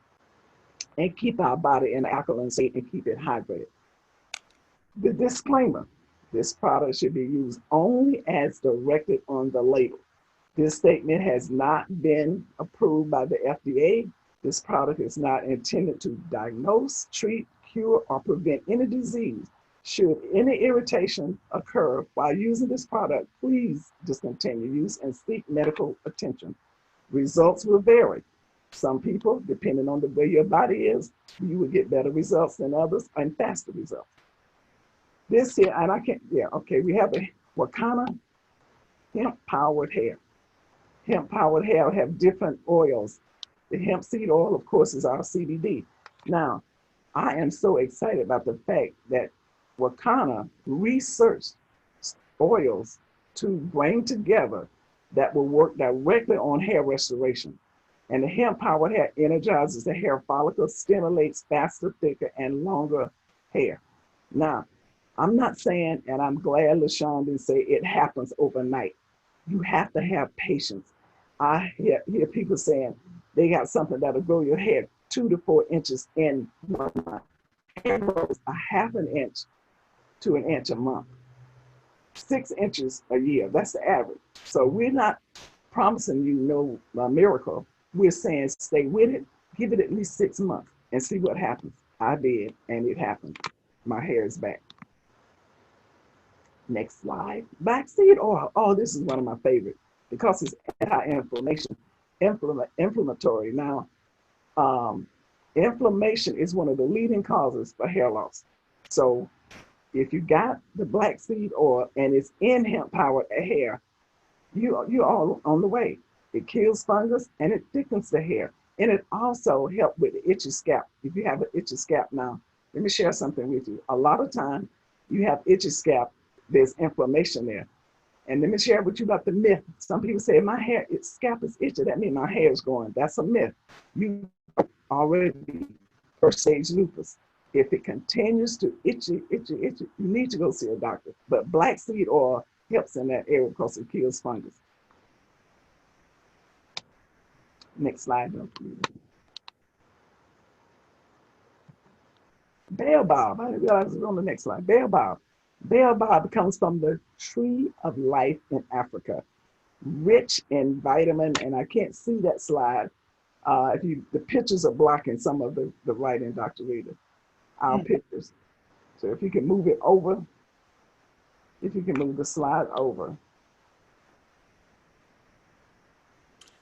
and keep our body in alkaline state and keep it hydrated. The disclaimer, this product should be used only as directed on the label. This statement has not been approved by the FDA. This product is not intended to diagnose, treat, cure, or prevent any disease. Should any irritation occur while using this product, please discontinue use and seek medical attention. Results will vary. Some people, depending on the way your body is, you will get better results than others and faster results. This here, and I can't, yeah, okay, we have a Wakana hemp-powered hair. Hemp-powered hair have different oils. The hemp seed oil, of course, is our CBD. Now, I am so excited about the fact that Wakana researched oils to bring together that will work directly on hair restoration. And the hemp-powered hair energizes the hair follicle, stimulates faster, thicker, and longer hair. Now, I'm not saying, and I'm glad LaShawn didn't say it happens overnight. You have to have patience. I hear people saying they got something that'll grow your hair 2 to 4 inches in 1 month. Hair grows a half an inch to an inch a month, 6 inches a year. That's the average. So we're not promising you no miracle. We're saying stay with it, give it at least 6 months and see what happens. I did, and it happened. My hair is back. Next slide. Blackseed oil. Oh, this is one of my favorites because it's inflammatory. Now, inflammation is one of the leading causes for hair loss. So if you got the black seed oil and it's in hemp-powered hair, you're all on the way. It kills fungus and it thickens the hair. And it also helps with the itchy scalp. If you have an itchy scalp now, let me share something with you. A lot of time you have itchy scalp, there's inflammation there. And let me share with you about the myth. Some people say, my hair, its scalp is itchy. That means my hair is growing. That's a myth. You already first stage lupus. If it continues to itchy, you need to go see a doctor. But black seed oil helps in that area because it kills fungus. Next slide. Baobab. I didn't realize it was on the next slide. Baobab. Baobab comes from the tree of life in Africa, rich in vitamin, and I can't see that slide. The pictures are blocking some of the writing, Dr. Rita, our pictures. So if you can move it over, if you can move the slide over.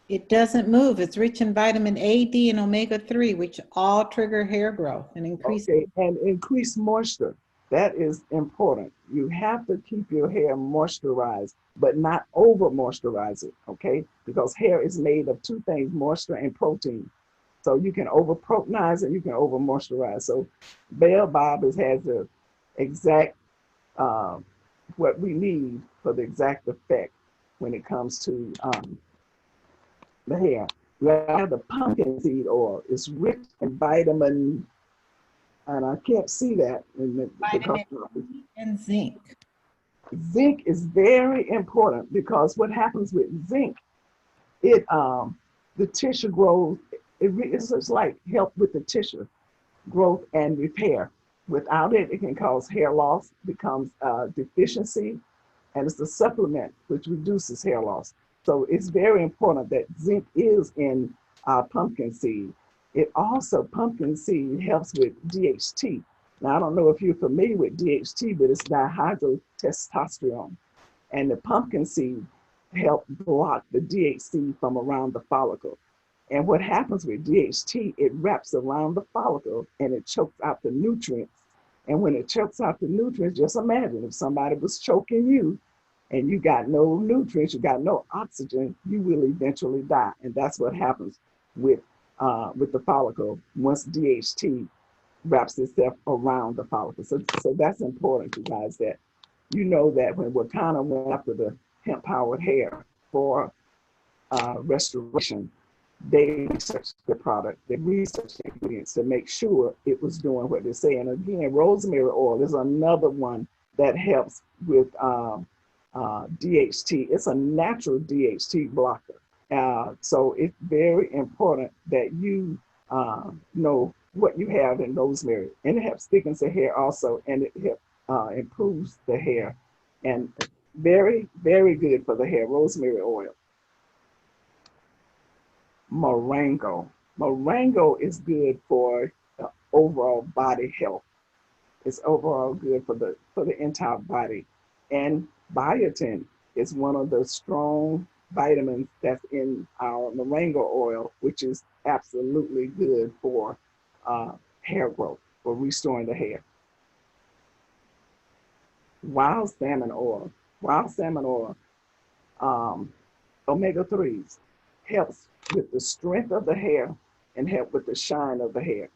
It doesn't move. It's rich in vitamin A, D, and omega-3, which all trigger hair growth and increase. Okay, and increase moisture. That is important. You have to keep your hair moisturized, but not over moisturize it, okay? Because hair is made of 2 things, moisture and protein. So you can over proteize and you can over moisturize. So Baobab has the exact, what we need for the exact effect when it comes to the hair. We have the pumpkin seed oil. It's rich in vitamin, and I can't see that. Vitamin E and zinc. Zinc is very important because what happens with zinc, it the tissue grows. It's just like help with the tissue growth and repair. Without it, it can cause hair loss, becomes deficiency, and it's a supplement which reduces hair loss. So it's very important that zinc is in pumpkin seed. It also, pumpkin seed helps with DHT. Now, I don't know if you're familiar with DHT, but it's dihydrotestosterone. And the pumpkin seed help block the DHT from around the follicle. And what happens with DHT, it wraps around the follicle and it chokes out the nutrients. And when it chokes out the nutrients, just imagine if somebody was choking you and you got no nutrients, you got no oxygen, you will eventually die. And that's what happens with the follicle once DHT wraps itself around the follicle. So that's important, you guys, that you know that when Wakana went after the hemp-powered hair for restoration, they researched the product, they researched the ingredients to make sure it was doing what they say. And again, rosemary oil is another one that helps with DHT. It's a natural DHT blocker. So it's very important that you know what you have in rosemary. And it helps thickens the hair also, and it helps improves the hair. And very, very good for the hair, rosemary oil. Moringa. Moringa is good for the overall body health. It's overall good for the entire body. And biotin is one of the strong vitamins that's in our moringa oil, which is absolutely good for hair growth, for restoring the hair. Wild salmon oil. Wild salmon oil, omega-3s, helps with the strength of the hair and help with the shine of the hair.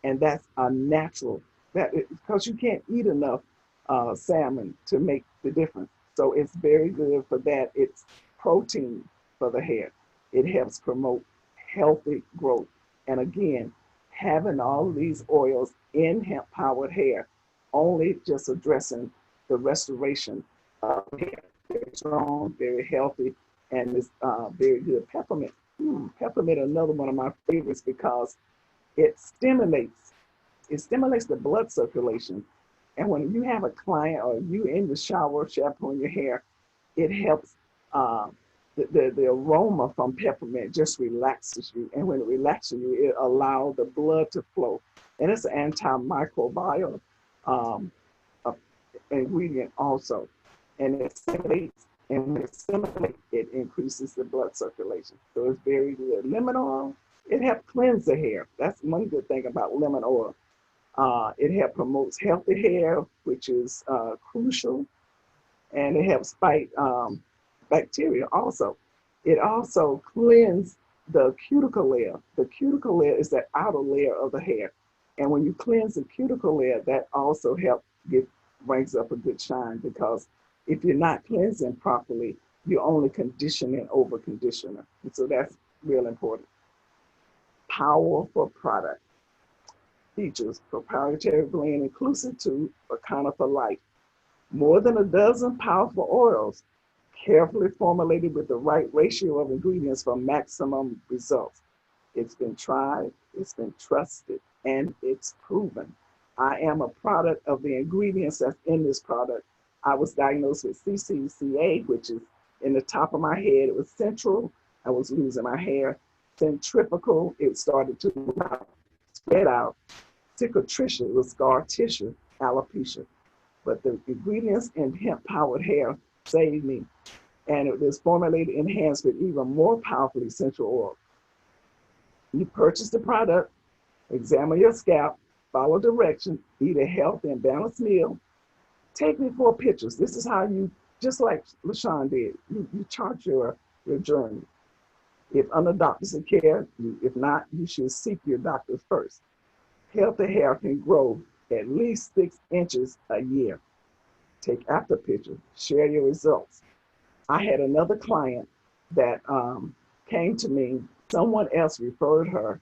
And that's a natural, because you can't eat enough salmon to make the difference. So it's very good for that. It's protein for the hair. It helps promote healthy growth. And again, having all of these oils in hemp powered hair only just addressing the restoration of hair. Very strong, very healthy, and it's very good. Peppermint. Peppermint, another one of my favorites because it stimulates the blood circulation. And when you have a client or you in the shower shampooing your hair, it helps the aroma from peppermint just relaxes you. And when it relaxes you, it allows the blood to flow. And it's an antimicrobial ingredient also. And it stimulates, and when it stimulates, it increases the blood circulation. So it's very good. Lemon oil, it helps cleanse the hair. That's one good thing about lemon oil. It helps promotes healthy hair, which is crucial, and it helps fight bacteria also. It also cleanses the cuticle layer. The cuticle layer is that outer layer of the hair. And when you cleanse the cuticle layer, that also helps brings up a good shine, because if you're not cleansing properly, you're only conditioning over conditioner. And so that's real important. Powerful product. Features: proprietary blend inclusive to Akana for life. More than a dozen powerful oils, carefully formulated with the right ratio of ingredients for maximum results. It's been tried, it's been trusted, and it's proven. I am a product of the ingredients that's in this product. I was diagnosed with CCCA, which is in the top of my head. It was central. I was losing my hair. Centrifugal, it started to spread out. Cicatricial, it was scar tissue, alopecia. But the ingredients in hemp-powered hair saved me. And it was formulated, enhanced with even more powerful essential oil. You purchase the product, examine your scalp, follow direction, eat a healthy and balanced meal, take before pictures. This is how you, just like LaShawn did, you chart your journey. If under doctor's care, if not, you should seek your doctor first. Healthy hair can grow at least 6 inches a year. Take after pictures, share your results. I had another client that came to me, someone else referred her,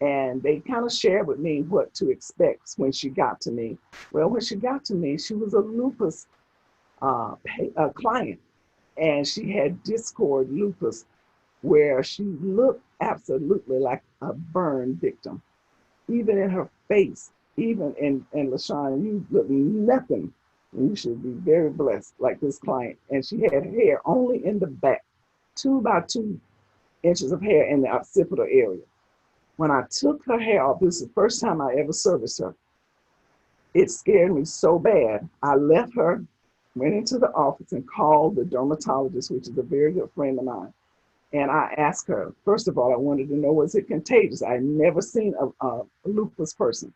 and they kind of shared with me what to expect when she got to me. Well, when she got to me, she was a lupus client, and she had discoid lupus, where she looked absolutely like a burn victim. Even in her face, even in LaShawn, you look nothing. You should be very blessed like this client. And she had hair only in the back, 2 by 2 inches of hair in the occipital area. When I took her hair off, this is the first time I ever serviced her. It scared me so bad. I left her, went into the office and called the dermatologist, which is a very good friend of mine. And I asked her, first of all, I wanted to know, was it contagious? I had never seen a lupus person.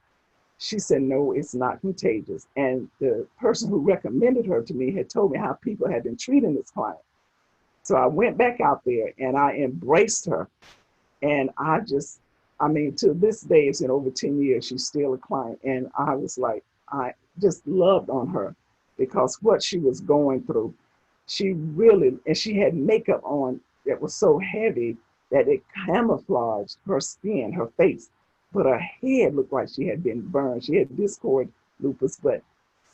She said, no, it's not contagious. And the person who recommended her to me had told me how people had been treating this client. So I went back out there and I embraced her. And to this day, it's been over 10 years, she's still a client. And I was like, I just loved on her because what she was going through, and she had makeup on that was so heavy that it camouflaged her skin, her face, but her head looked like she had been burned. She had discoid lupus, but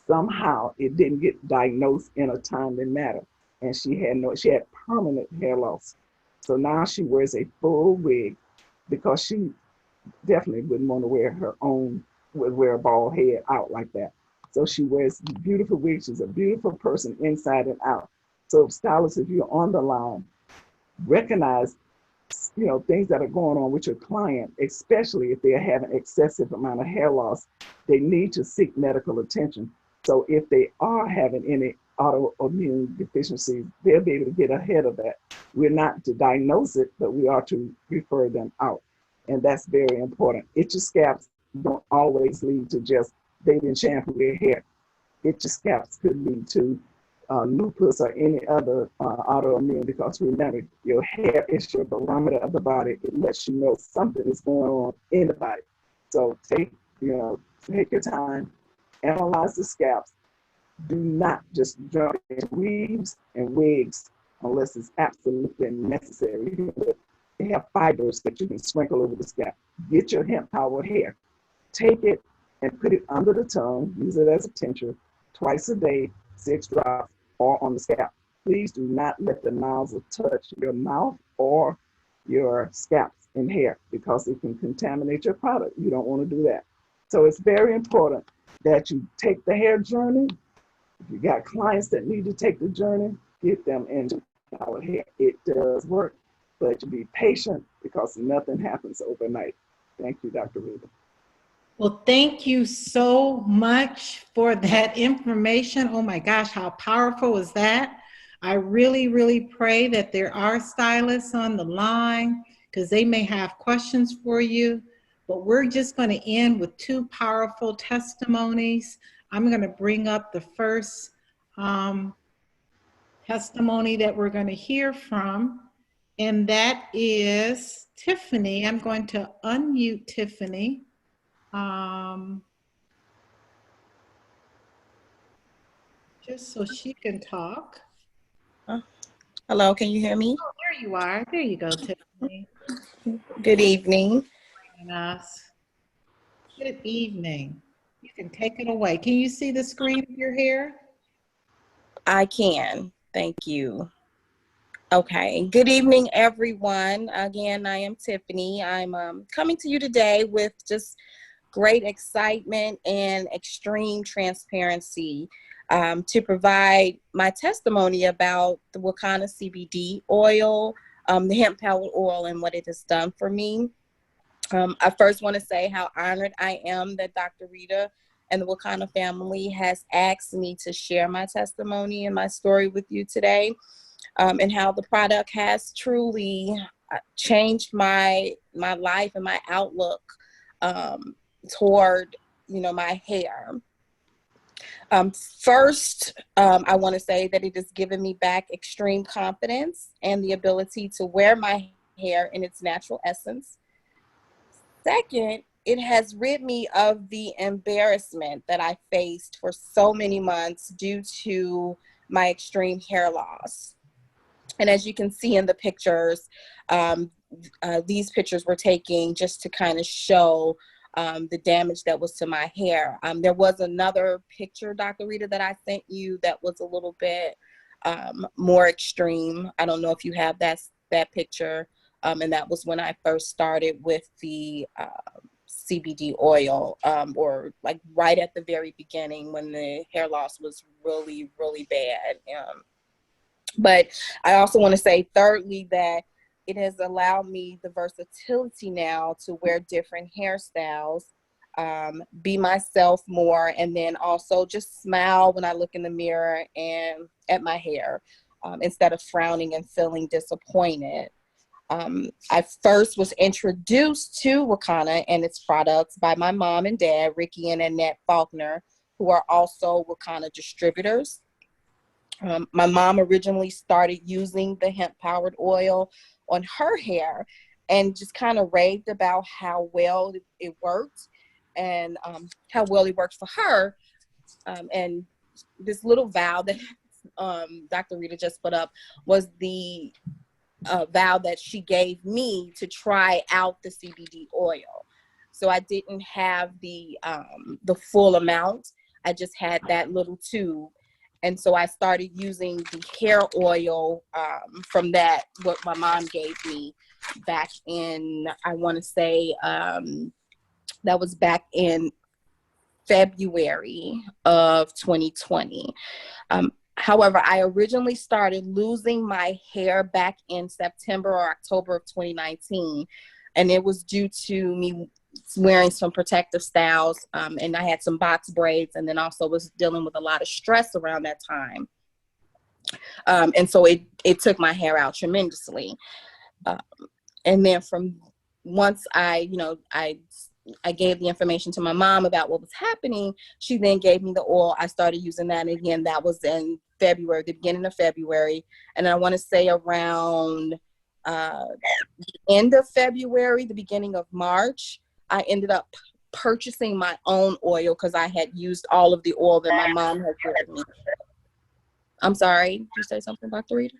somehow it didn't get diagnosed in a timely manner. And she had permanent hair loss. So now she wears a full wig because she definitely wouldn't want to wear a bald head out like that. So she wears beautiful wigs. She's a beautiful person inside and out. So stylists, if you're on the line, recognize things that are going on with your client, especially if they're having excessive amount of hair loss, they need to seek medical attention. So if they are having any autoimmune deficiencies, they'll be able to get ahead of that. We're not to diagnose it, but we are to refer them out. And that's very important. Itchy scalps don't always lead to just they didn't shampoo their hair. Itchy scalps could lead to lupus or any other autoimmune, because remember, your hair is your barometer of the body. It lets you know something is going on in the body. So take your time, analyze the scalps. Do not just jump into weaves and wigs unless it's absolutely necessary. They have fibers that you can sprinkle over the scalp. Get your hemp powered hair. Take it and put it under the tongue. Use it as a tincture twice a day, 6 drops, or on the scalp. Please do not let the nozzle touch your mouth or your scalps and hair, because it can contaminate your product. You don't want to do that. So it's very important that you take the hair journey. If you got clients that need to take the journey, get them into our hair. It does work, but to be patient, because nothing happens overnight. Thank you, Dr. Rita. Well, thank you so much for that information. Oh my gosh, how powerful was that? I really, really pray that there are stylists on the line, because they may have questions for you. But we're just going to end with 2 powerful testimonies. I'm going to bring up the first testimony that we're going to hear from, and that is Tiffany. I'm going to unmute Tiffany. Just so she can talk. Hello, can you hear me? Oh, there you are. There you go, Tiffany. Good evening. Good evening. You can take it away. Can you see the screen of your hair? I can. Thank you. Okay. Good evening, everyone. Again, I am Tiffany. I'm coming to you today with just great excitement and extreme transparency to provide my testimony about the Wakana CBD oil, the hemp powered oil, and what it has done for me. I first want to say how honored I am that Dr. Rita and the Wakana family has asked me to share my testimony and my story with you today, and how the product has truly changed my life and my outlook toward, my hair. First, I want to say that it has given me back extreme confidence and the ability to wear my hair in its natural essence. Second, it has rid me of the embarrassment that I faced for so many months due to my extreme hair loss. And as you can see in the pictures, these pictures were taken just to kind of show the damage that was to my hair. There was another picture, Dr. Rita, that I sent you that was a little bit more extreme. I don't know if you have that picture. And that was when I first started with the CBD oil, or like right at the very beginning when the hair loss was really, really bad. But I also want to say, thirdly, that it has allowed me the versatility now to wear different hairstyles, be myself more, and then also just smile when I look in the mirror and at my hair, instead of frowning and feeling disappointed. I first was introduced to Wakana and its products by my mom and dad, Ricky and Annette Faulkner, who are also Wakana distributors. My mom originally started using the hemp-powered oil on her hair and just kind of raved about how well it worked and how well it worked for her. And this little vow that Dr. Rita just put up was the vow that she gave me to try out the CBD oil. So I didn't have the full amount. I just had that little tube. And so I started using the hair oil from that, what my mom gave me back in, I want to say, that was back in February of 2020. However, I originally started losing my hair back in September or October of 2019, and it was due to me wearing some protective styles, and I had some box braids, and then also was dealing with a lot of stress around that time. And so it took my hair out tremendously. And then from once I gave the information to my mom about what was happening, she then gave me the oil. I started using that. And again, that was in February, the beginning of February. And I want to say around the end of February, the beginning of March, I ended up purchasing my own oil because I had used all of the oil that my mom had given me. I'm sorry. Did you say something, Dr. Rita?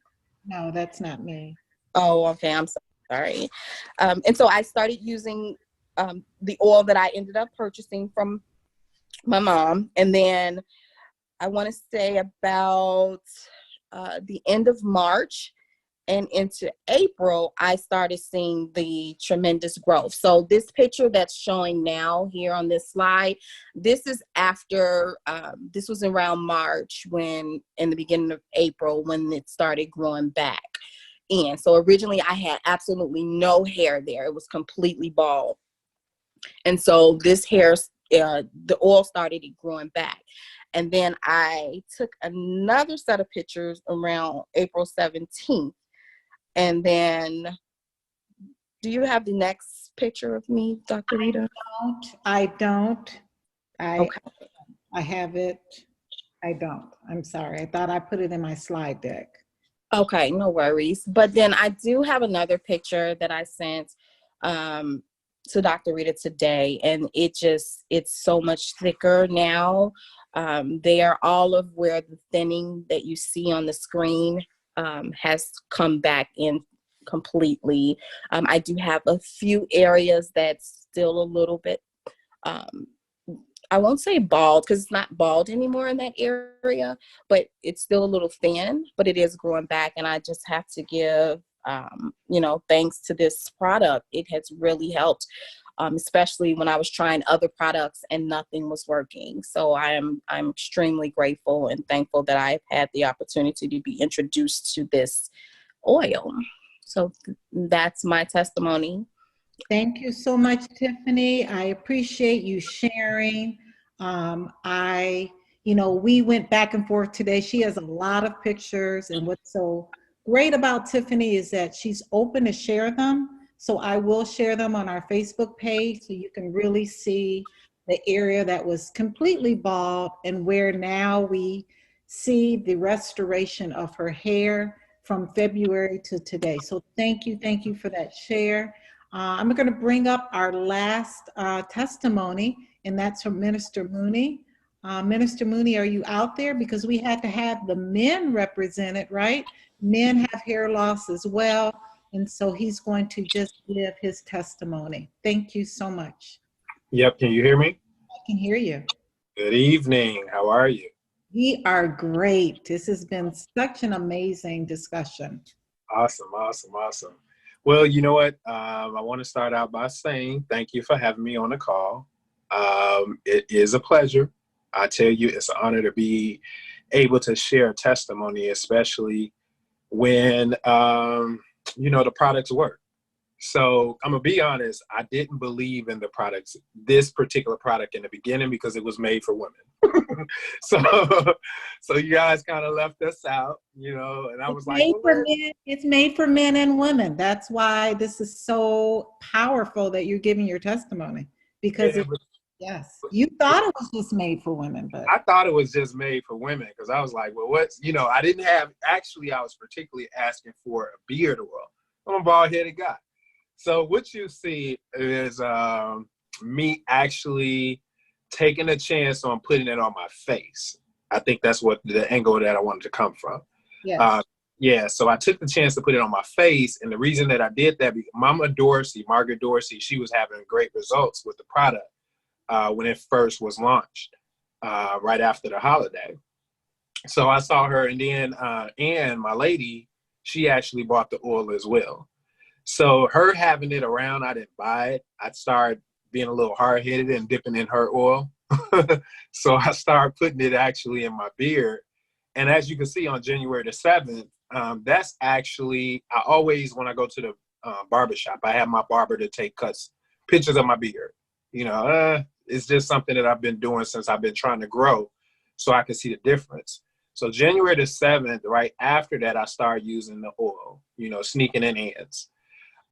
No, that's not me. Oh, okay. I'm sorry. And so I started using the oil that I ended up purchasing from my mom. And then I want to say about the end of March and into April, I started seeing the tremendous growth. So this picture that's showing now here on this slide, this is after, this was around March when, in the beginning of April, when it started growing back in. So originally I had absolutely no hair there. It was completely bald. And so this hair, the oil started growing back. And then I took another set of pictures around April 17th. And then, do you have the next picture of me, Dr. Rita? I don't. Okay. I have it. I don't. I'm sorry. I thought I put it in my slide deck. Okay, no worries. But then I do have another picture that I sent to Dr. Rita today, and it's so much thicker now. They are all of where the thinning that you see on the screen has come back in completely. I do have a few areas that's still a little bit, I won't say bald because it's not bald anymore in that area, but it's still a little thin, but it is growing back. And I just have to give, thanks to this product. It has really helped, especially when I was trying other products and nothing was working. So I'm extremely grateful and thankful that I've had the opportunity to be introduced to this oil. So that's my testimony. Thank you so much, Tiffany. I appreciate you sharing. We went back and forth today. She has a lot of pictures, and what's so great about Tiffany is that she's open to share them. So I will share them on our Facebook page so you can really see the area that was completely bald and where now we see the restoration of her hair from February to today. So thank you for that share. I'm going to bring up our last testimony, and that's from Minister Mooney. Minister Mooney, are you out there? Because we had to have the men represented, right? Men have hair loss as well, and so he's going to just give his testimony. Thank you so much. Yep, can you hear me? I can hear you. Good evening, how are you? We are great. This has been such an amazing discussion. Awesome. Well, you know what? I want to start out by saying thank you for having me on the call. It is a pleasure. I tell you, it's an honor to be able to share testimony, especially when, the products work. So I'm going to be honest, I didn't believe in this particular product in the beginning because it was made for women. So you guys kind of left us out, and I was like, it's made for men and women. That's why this is so powerful that you're giving your testimony, because yes, you thought it was just made for women, but I thought it was just made for women because I was like, well, I didn't have, actually, I was particularly asking for a beard oil. I'm a bald-headed guy. So what you see is me actually taking a chance on putting it on my face. I think that's what the angle that I wanted to come from. yes. So I took the chance to put it on my face. And the reason that I did that, because Margaret Dorsey, she was having great results with the product when it first was launched right after the holiday. So I saw her, and then Ann, my lady, she actually bought the oil as well. So her having it around, I didn't buy it. I started being a little hard-headed and dipping in her oil. So I started putting it actually in my beard. And as you can see on January the 7th, that's actually, I always, when I go to the barbershop, I have my barber to take pictures of my beard. You know, it's just something that I've been doing since I've been trying to grow so I can see the difference. So January the 7th, right after that, I started using the oil, you know, sneaking in ads.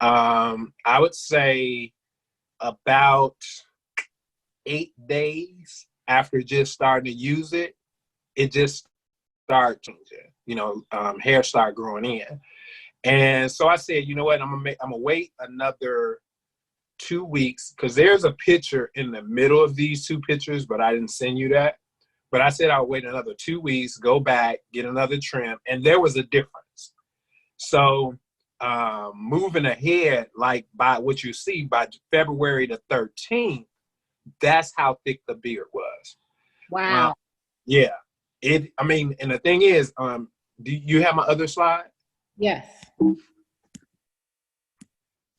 I would say about 8 days after just starting to use it, it just started changing, you know, hair started growing in. And so I said, you know what, I'm gonna wait another 2 weeks, because there's a picture in the middle of these two pictures, but I didn't send you that. But I said I'll wait another 2 weeks, go back, get another trim, and there was a difference. So moving ahead, like by what you see, by February the 13th, that's how thick the beard was. Wow. Yeah. I mean, and the thing is, do you have my other slide? Yes. So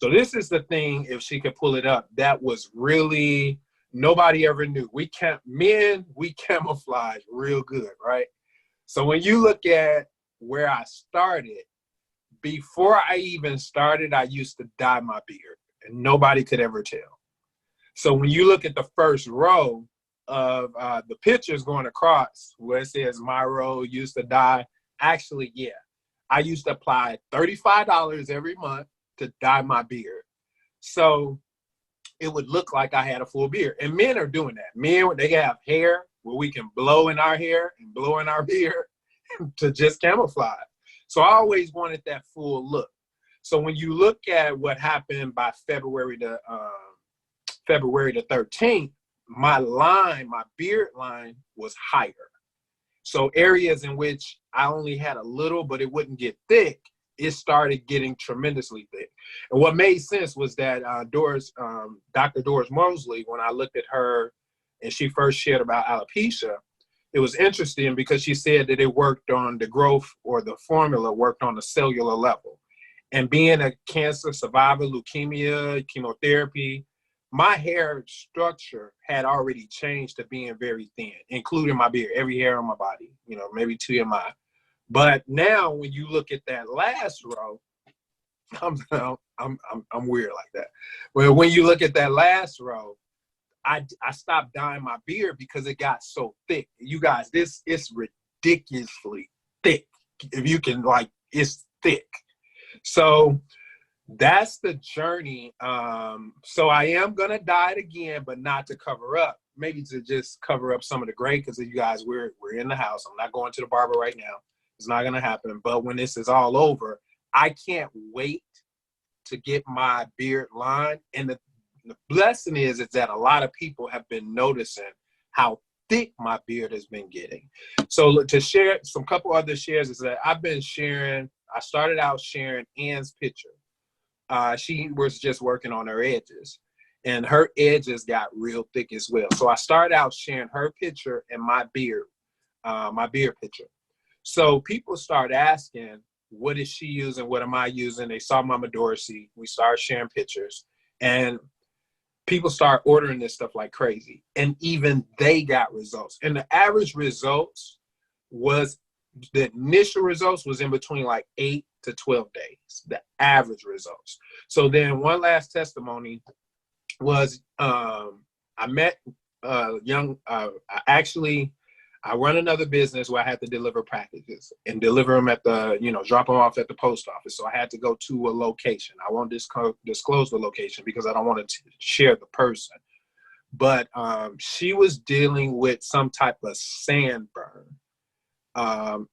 this is the thing, if she could pull it up, that was really, nobody ever knew. We camouflage real good, right? So when you look at where I started, before I even started, I used to dye my beard, and nobody could ever tell. So when you look at the first row of the pictures going across where it says my row used to dye, actually, yeah, I used to apply $35 every month to dye my beard. So it would look like I had a full beard. And men are doing that. Men, they have hair where we can blow in our hair and blow in our beard to just camouflage. So I always wanted that full look. So when you look at what happened by February the 13th, my beard line was higher. So areas in which I only had a little, but it wouldn't get thick, it started getting tremendously thick. And what made sense was that Dr. Doris Mosley, when I looked at her and she first shared about alopecia, it was interesting because she said that it worked on the growth, or the formula worked on the cellular level. And being a cancer survivor, leukemia, chemotherapy, my hair structure had already changed to being very thin, including my beard, every hair on my body, you know, maybe TMI. But now when you look at that last row, I'm weird like that. Well, when you look at that last row, I stopped dyeing my beard because it got so thick. You guys, it's ridiculously thick. If you can, like, it's thick. So that's the journey. So I am gonna dye it again, but not to cover up. Maybe to just cover up some of the gray, because you guys, we're in the house. I'm not going to the barber right now. It's not gonna happen. But when this is all over, I can't wait to get my beard lined. And the blessing is that a lot of people have been noticing how thick my beard has been getting. So to share some couple other shares is that I started out sharing Ann's picture. She was just working on her edges, and her edges got real thick as well. So I started out sharing her picture and my beard picture. So people start asking, what is she using? What am I using? They saw Mama Dorsey. We started sharing pictures, and people start ordering this stuff like crazy. And even they got results. And the average results the initial results was in between like 8 to 12 days, the average results. So then one last testimony was, I met I run another business where I had to deliver packages and deliver them drop them off at the post office. So I had to go to a location. I won't disclose the location because I don't want to share the person. But she was dealing with some type of sandburn,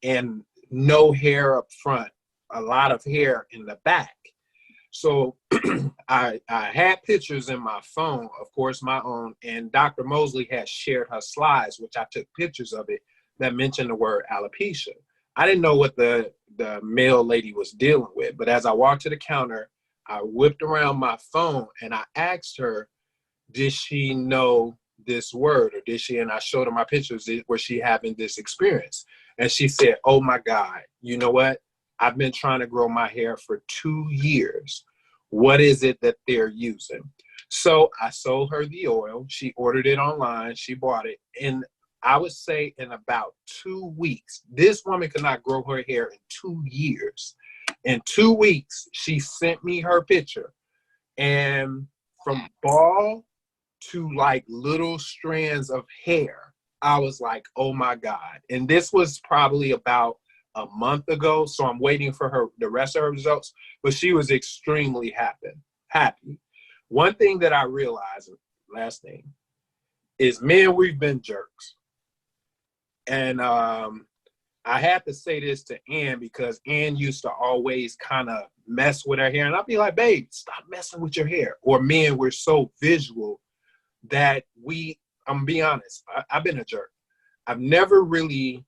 and no hair up front, a lot of hair in the back. So I had pictures in my phone, of course, my own, and Dr. Mosley had shared her slides, which I took pictures of it, that mentioned the word alopecia. I didn't know what the male lady was dealing with, but as I walked to the counter, I whipped around my phone and I asked her, did she know this word, or did she? And I showed her my pictures. Was she having this experience? And she said, oh my God, you know what? I've been trying to grow my hair for 2 years. What is it that they're using? So I sold her the oil. She ordered it online. She bought it. And I would say in about 2 weeks, this woman could not grow her hair in 2 years. In 2 weeks, she sent me her picture. And from bald to like little strands of hair, I was like, oh my God. And this was probably about a month ago. So I'm waiting for the rest of her results, but she was extremely happy. One thing that I realized, last thing, is men, we've been jerks. And I had to say this to Ann because Ann used to always kind of mess with her hair. And I'd be like, babe, stop messing with your hair. Or men, we're so visual that I'm gonna be honest, I've been a jerk. I've never really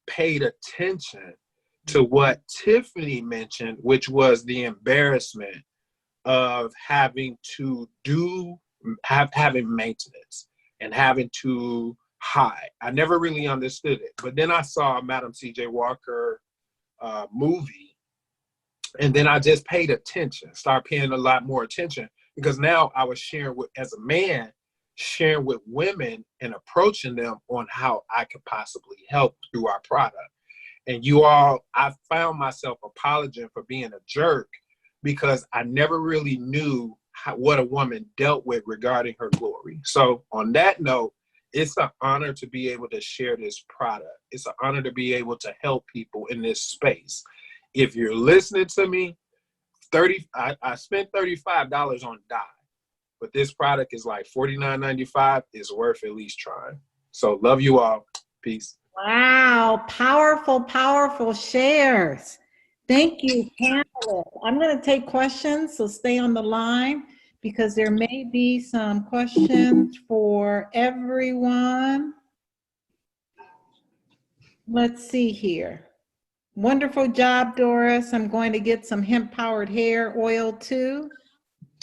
paid attention to what Tiffany mentioned, which was the embarrassment of having to having maintenance and having to hide. I never really understood it. But then I saw a Madam C.J. Walker movie, and then I just paid attention, started paying a lot more attention, because now I was as a man, sharing with women and approaching them on how I could possibly help through our product. And I found myself apologizing for being a jerk because I never really knew what a woman dealt with regarding her glory. So on that note, it's an honor to be able to share this product. It's an honor to be able to help people in this space. If you're listening to me, I spent $35 on dye, but this product is like $49.95. It's worth at least trying. So love you all. Peace. Wow, powerful, powerful shares. Thank you, panelists. I'm going to take questions, so stay on the line because there may be some questions for everyone. Let's see here. Wonderful job, Doris. I'm going to get some hemp-powered hair oil too.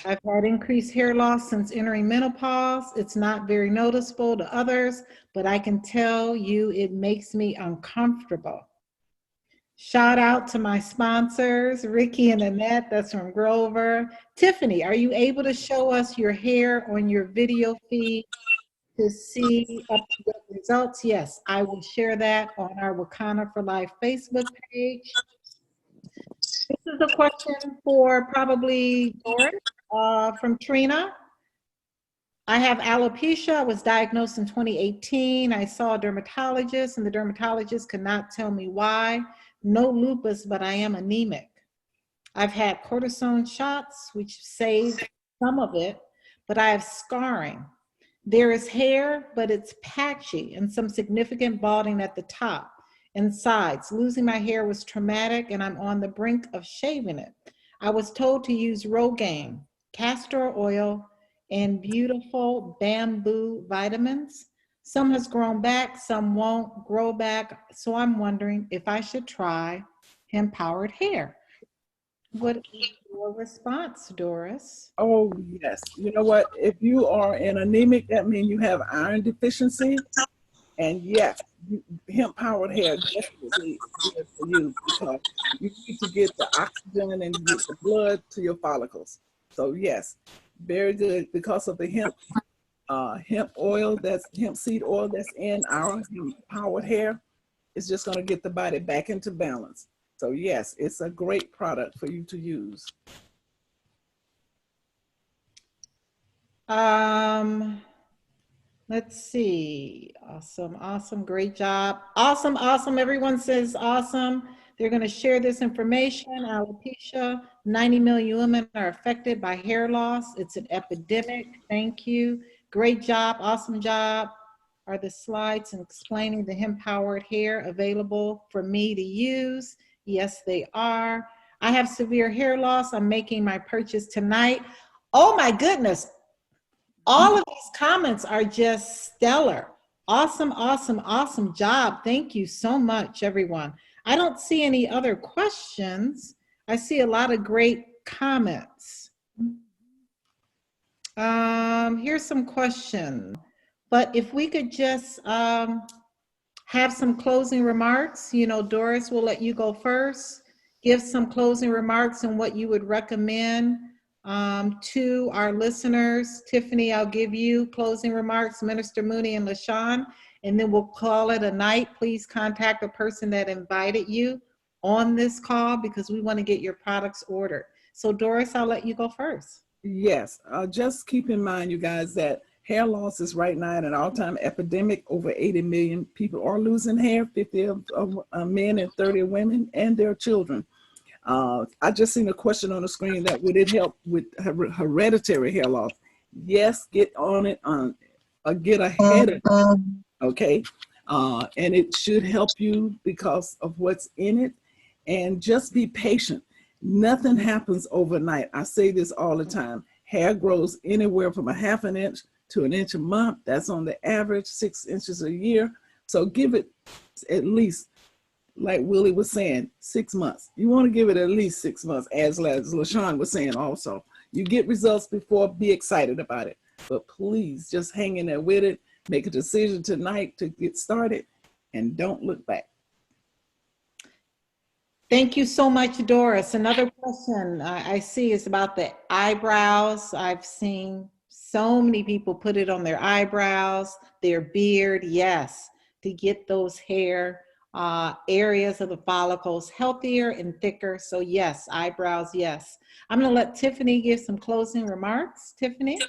I've had increased hair loss since entering menopause. It's not very noticeable to others, but I can tell you it makes me uncomfortable. Shout out to my sponsors, Ricky and Annette, that's from Grover. Tiffany, are you able to show us your hair on your video feed to see up-to-date results? Yes, I will share that on our Wakana for Life Facebook page. This is a question for probably Doris from Trina. I have alopecia. I was diagnosed in 2018. I saw a dermatologist, and the dermatologist could not tell me why. No lupus, but I am anemic. I've had cortisone shots, which saved some of it, but I have scarring. There is hair, but it's patchy and some significant balding at the top and sides. Losing my hair was traumatic, and I'm on the brink of shaving it. I was told to use Rogaine, castor oil, and beautiful bamboo vitamins. Some has grown back, some won't grow back. So I'm wondering if I should try hemp-powered hair. What is your response, Doris? Oh, yes. You know what? If you are an anemic, that means you have iron deficiency. And yes, hemp-powered hair definitely is good for you because you need to get the oxygen and get the blood to your follicles. So yes, very good because of the hemp oil, that's hemp seed oil that's in our hemp-powered hair. It's just going to get the body back into balance. So yes, it's a great product for you to use. Let's see. Awesome, awesome, great job. Awesome, awesome. Everyone says awesome. They're going to share this information. Alopecia, 90 million women are affected by hair loss. It's an epidemic. Thank you. Great job, awesome job. Are the slides explaining the hemp-powered hair available for me to use? Yes, they are. I have severe hair loss. I'm making my purchase tonight. Oh my goodness. All of these comments are just stellar. Awesome, awesome, awesome job. Thank you so much, everyone. I don't see any other questions. I see a lot of great comments. Here's some questions. But if we could just have some closing remarks, you know, Doris, will let you go first. Give some closing remarks and what you would recommend to our listeners. Tiffany, I'll give you closing remarks, Minister Mooney and LaShawn, and then we'll call it a night. Please contact the person that invited you on this call because we want to get your products ordered. So Doris, I'll let you go first. Yes, just keep in mind, you guys, that hair loss is right now at an all-time epidemic. Over 80 million people are losing hair, 50 of men and 30 of women and their children. I just seen a question on the screen that would it help with hereditary hair loss? Yes, get on it, get ahead of it, okay? And it should help you because of what's in it. And just be patient. Nothing happens overnight. I say this all the time. Hair grows anywhere from a half an inch to an inch a month. That's on the average, 6 inches a year. So give it at least, like Willie was saying, 6 months. You want to give it at least 6 months, as LaShawn was saying also. You get results before, be excited about it. But please just hang in there with it. Make a decision tonight to get started and don't look back. Thank you so much, Doris. Another question I see is about the eyebrows. I've seen so many people put it on their eyebrows, their beard, yes, to get those hair areas of the follicles healthier and thicker. So yes, eyebrows, yes. I'm gonna let Tiffany give some closing remarks. Tiffany?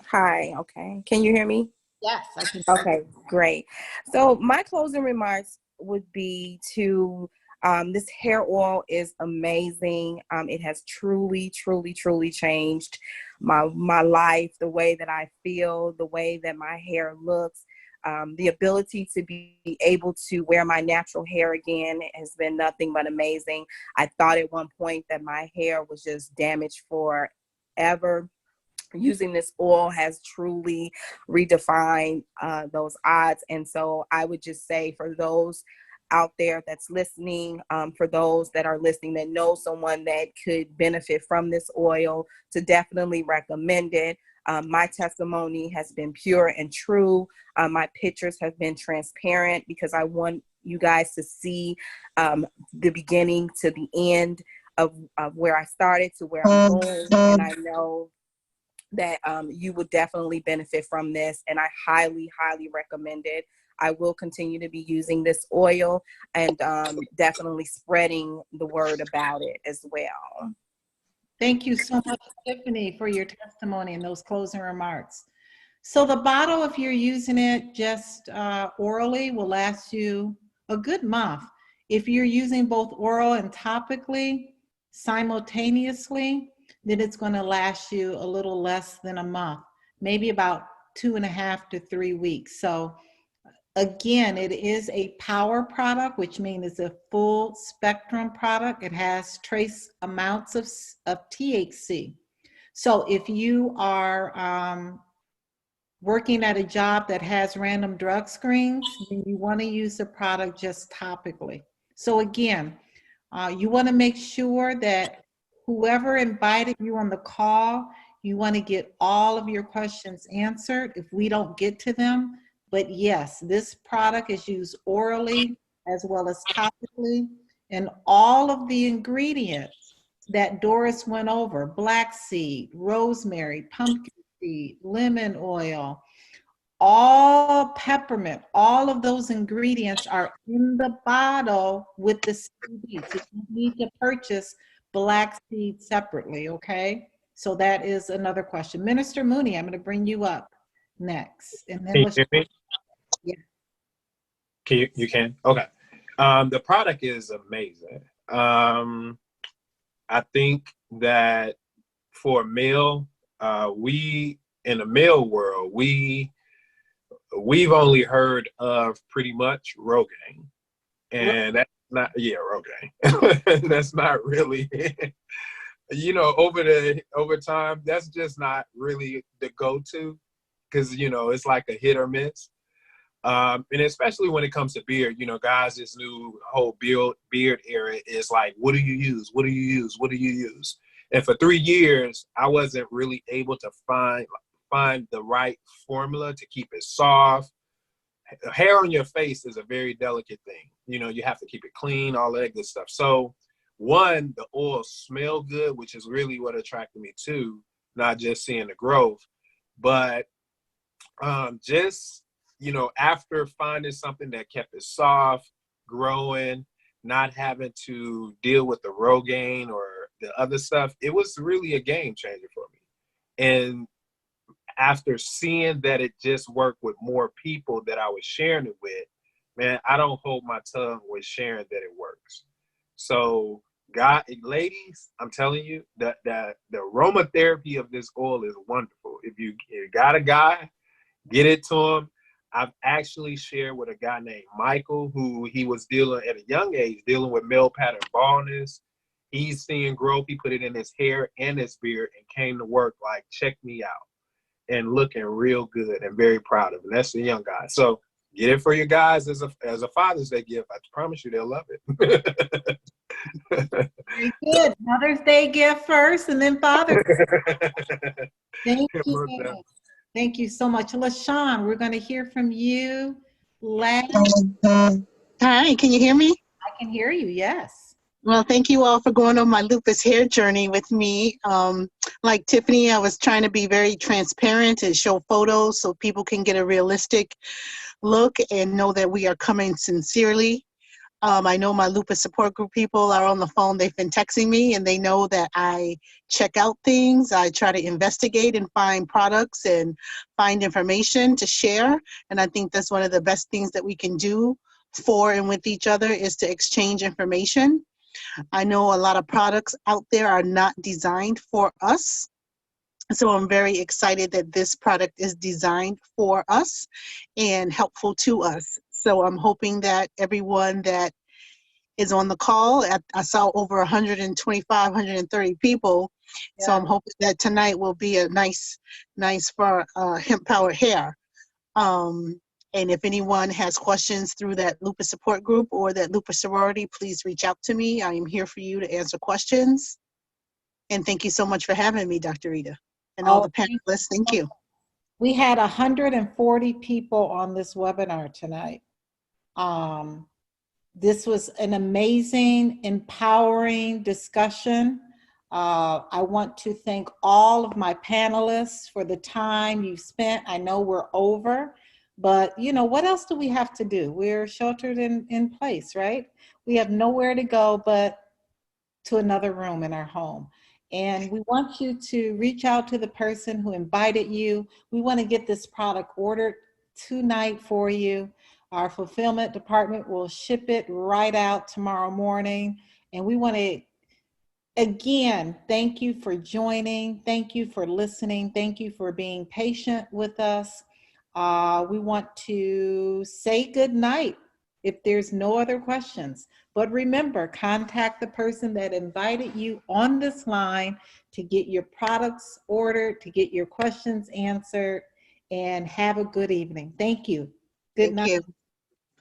Hi, okay. Can you hear me? Yes, I can. Okay, great. So my closing remarks would be to this hair oil is amazing. It has truly, truly, truly changed my life, the way that I feel, the way that my hair looks. The ability to be able to wear my natural hair again has been nothing but amazing. I thought at one point that my hair was just damaged forever. Using this oil has truly redefined those odds. And so I would just say for those out there that's listening, for those that are listening that know someone that could benefit from this oil, to definitely recommend it. My testimony has been pure and true. My pictures have been transparent because I want you guys to see the beginning to the end of where I started to where I'm going. And I know that you would definitely benefit from this, and I highly, highly recommend it. I will continue to be using this oil and definitely spreading the word about it as well. Thank you so much, Tiffany, for your testimony and those closing remarks. So the bottle, if you're using it just orally, will last you a good month. If you're using both oral and topically simultaneously, then it's going to last you a little less than a month, maybe about 2.5 to 3 weeks. So again, it is a power product, which means it's a full spectrum product. It has trace amounts of THC. So if you are working at a job that has random drug screens, then you want to use the product just topically. So again, you want to make sure that whoever invited you on the call, you want to get all of your questions answered if we don't get to them. But yes, this product is used orally as well as topically, and all of the ingredients that Doris went over, black seed, rosemary, pumpkin seed, lemon oil, all peppermint, all of those ingredients are in the bottle with the CD. So you need to purchase black seed separately, okay? So that is another question. Minister Mooney, I'm going to bring you up next. And then Can you hear me? Yeah. You can? Okay. The product is amazing. I think that for a male, we, in the male world, we've only heard of pretty much Rogaine. And that's not, yeah, Rogaine. That's not really, you know, over time, that's just not really the go-to, because, you know, it's like a hit or miss. And especially when it comes to beard, you know, guys, this new whole beard era is like, what do you use? What do you use? What do you use? And for 3 years, I wasn't really able to find the right formula to keep it soft. Hair on your face is a very delicate thing. You know, you have to keep it clean, all that good stuff. So one, the oil smelled good, which is really what attracted me to, not just seeing the growth, but just, after finding something that kept it soft, growing, not having to deal with the Rogaine or the other stuff, it was really a game changer for me. And after seeing that it just worked with more people that I was sharing it with, man, I don't hold my tongue with sharing that it works. So, ladies, I'm telling you that the aromatherapy of this oil is wonderful. If you got a guy, get it to him. I've actually shared with a guy named Michael, who he was dealing at a young age, dealing with male pattern baldness. He's seeing growth. He put it in his hair and his beard and came to work like, check me out, and looking real good and very proud of him. That's the young guy. So get it for your guys as a Father's Day gift. I promise you they'll love it. Very good. Mother's Day gift first and then Father's Day. Thank you. Thank you so much. LaShawn, we're going to hear from you last. Hi, can you hear me? I can hear you, yes. Well, thank you all for going on my lupus hair journey with me. Like Tiffany, I was trying to be very transparent and show photos so people can get a realistic look and know that we are coming sincerely. I know my lupus support group people are on the phone. They've been texting me and they know that I check out things. I try to investigate and find products and find information to share. And I think that's one of the best things that we can do for and with each other is to exchange information. I know a lot of products out there are not designed for us. So I'm very excited that this product is designed for us and helpful to us. So I'm hoping that everyone that is on the call, I saw over 125, 130 people. Yeah. So I'm hoping that tonight will be a nice for hemp powered hair. And if anyone has questions through that lupus support group or that lupus sorority, please reach out to me. I am here for you to answer questions. And thank you so much for having me, Dr. Rita, and all the panelists. Thank you. We had 140 people on this webinar tonight. This was an amazing, empowering discussion. I want to thank all of my panelists for the time you've spent. I know we're over, but what else do we have to do? We're sheltered in place, right? We have nowhere to go but to another room in our home. And we want you to reach out to the person who invited you. We want to get this product ordered tonight for you. Our fulfillment department will ship it right out tomorrow morning. And we want to, again, thank you for joining. Thank you for listening. Thank you for being patient with us. We want to say good night if there's no other questions. But remember, contact the person that invited you on this line to get your products ordered, to get your questions answered, and have a good evening. Thank you. Good night. Thank you.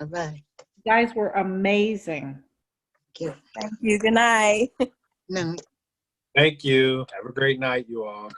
Bye-bye. You guys were amazing. Thank you. Thank you. Good night. No. Thank you. Have a great night, you all.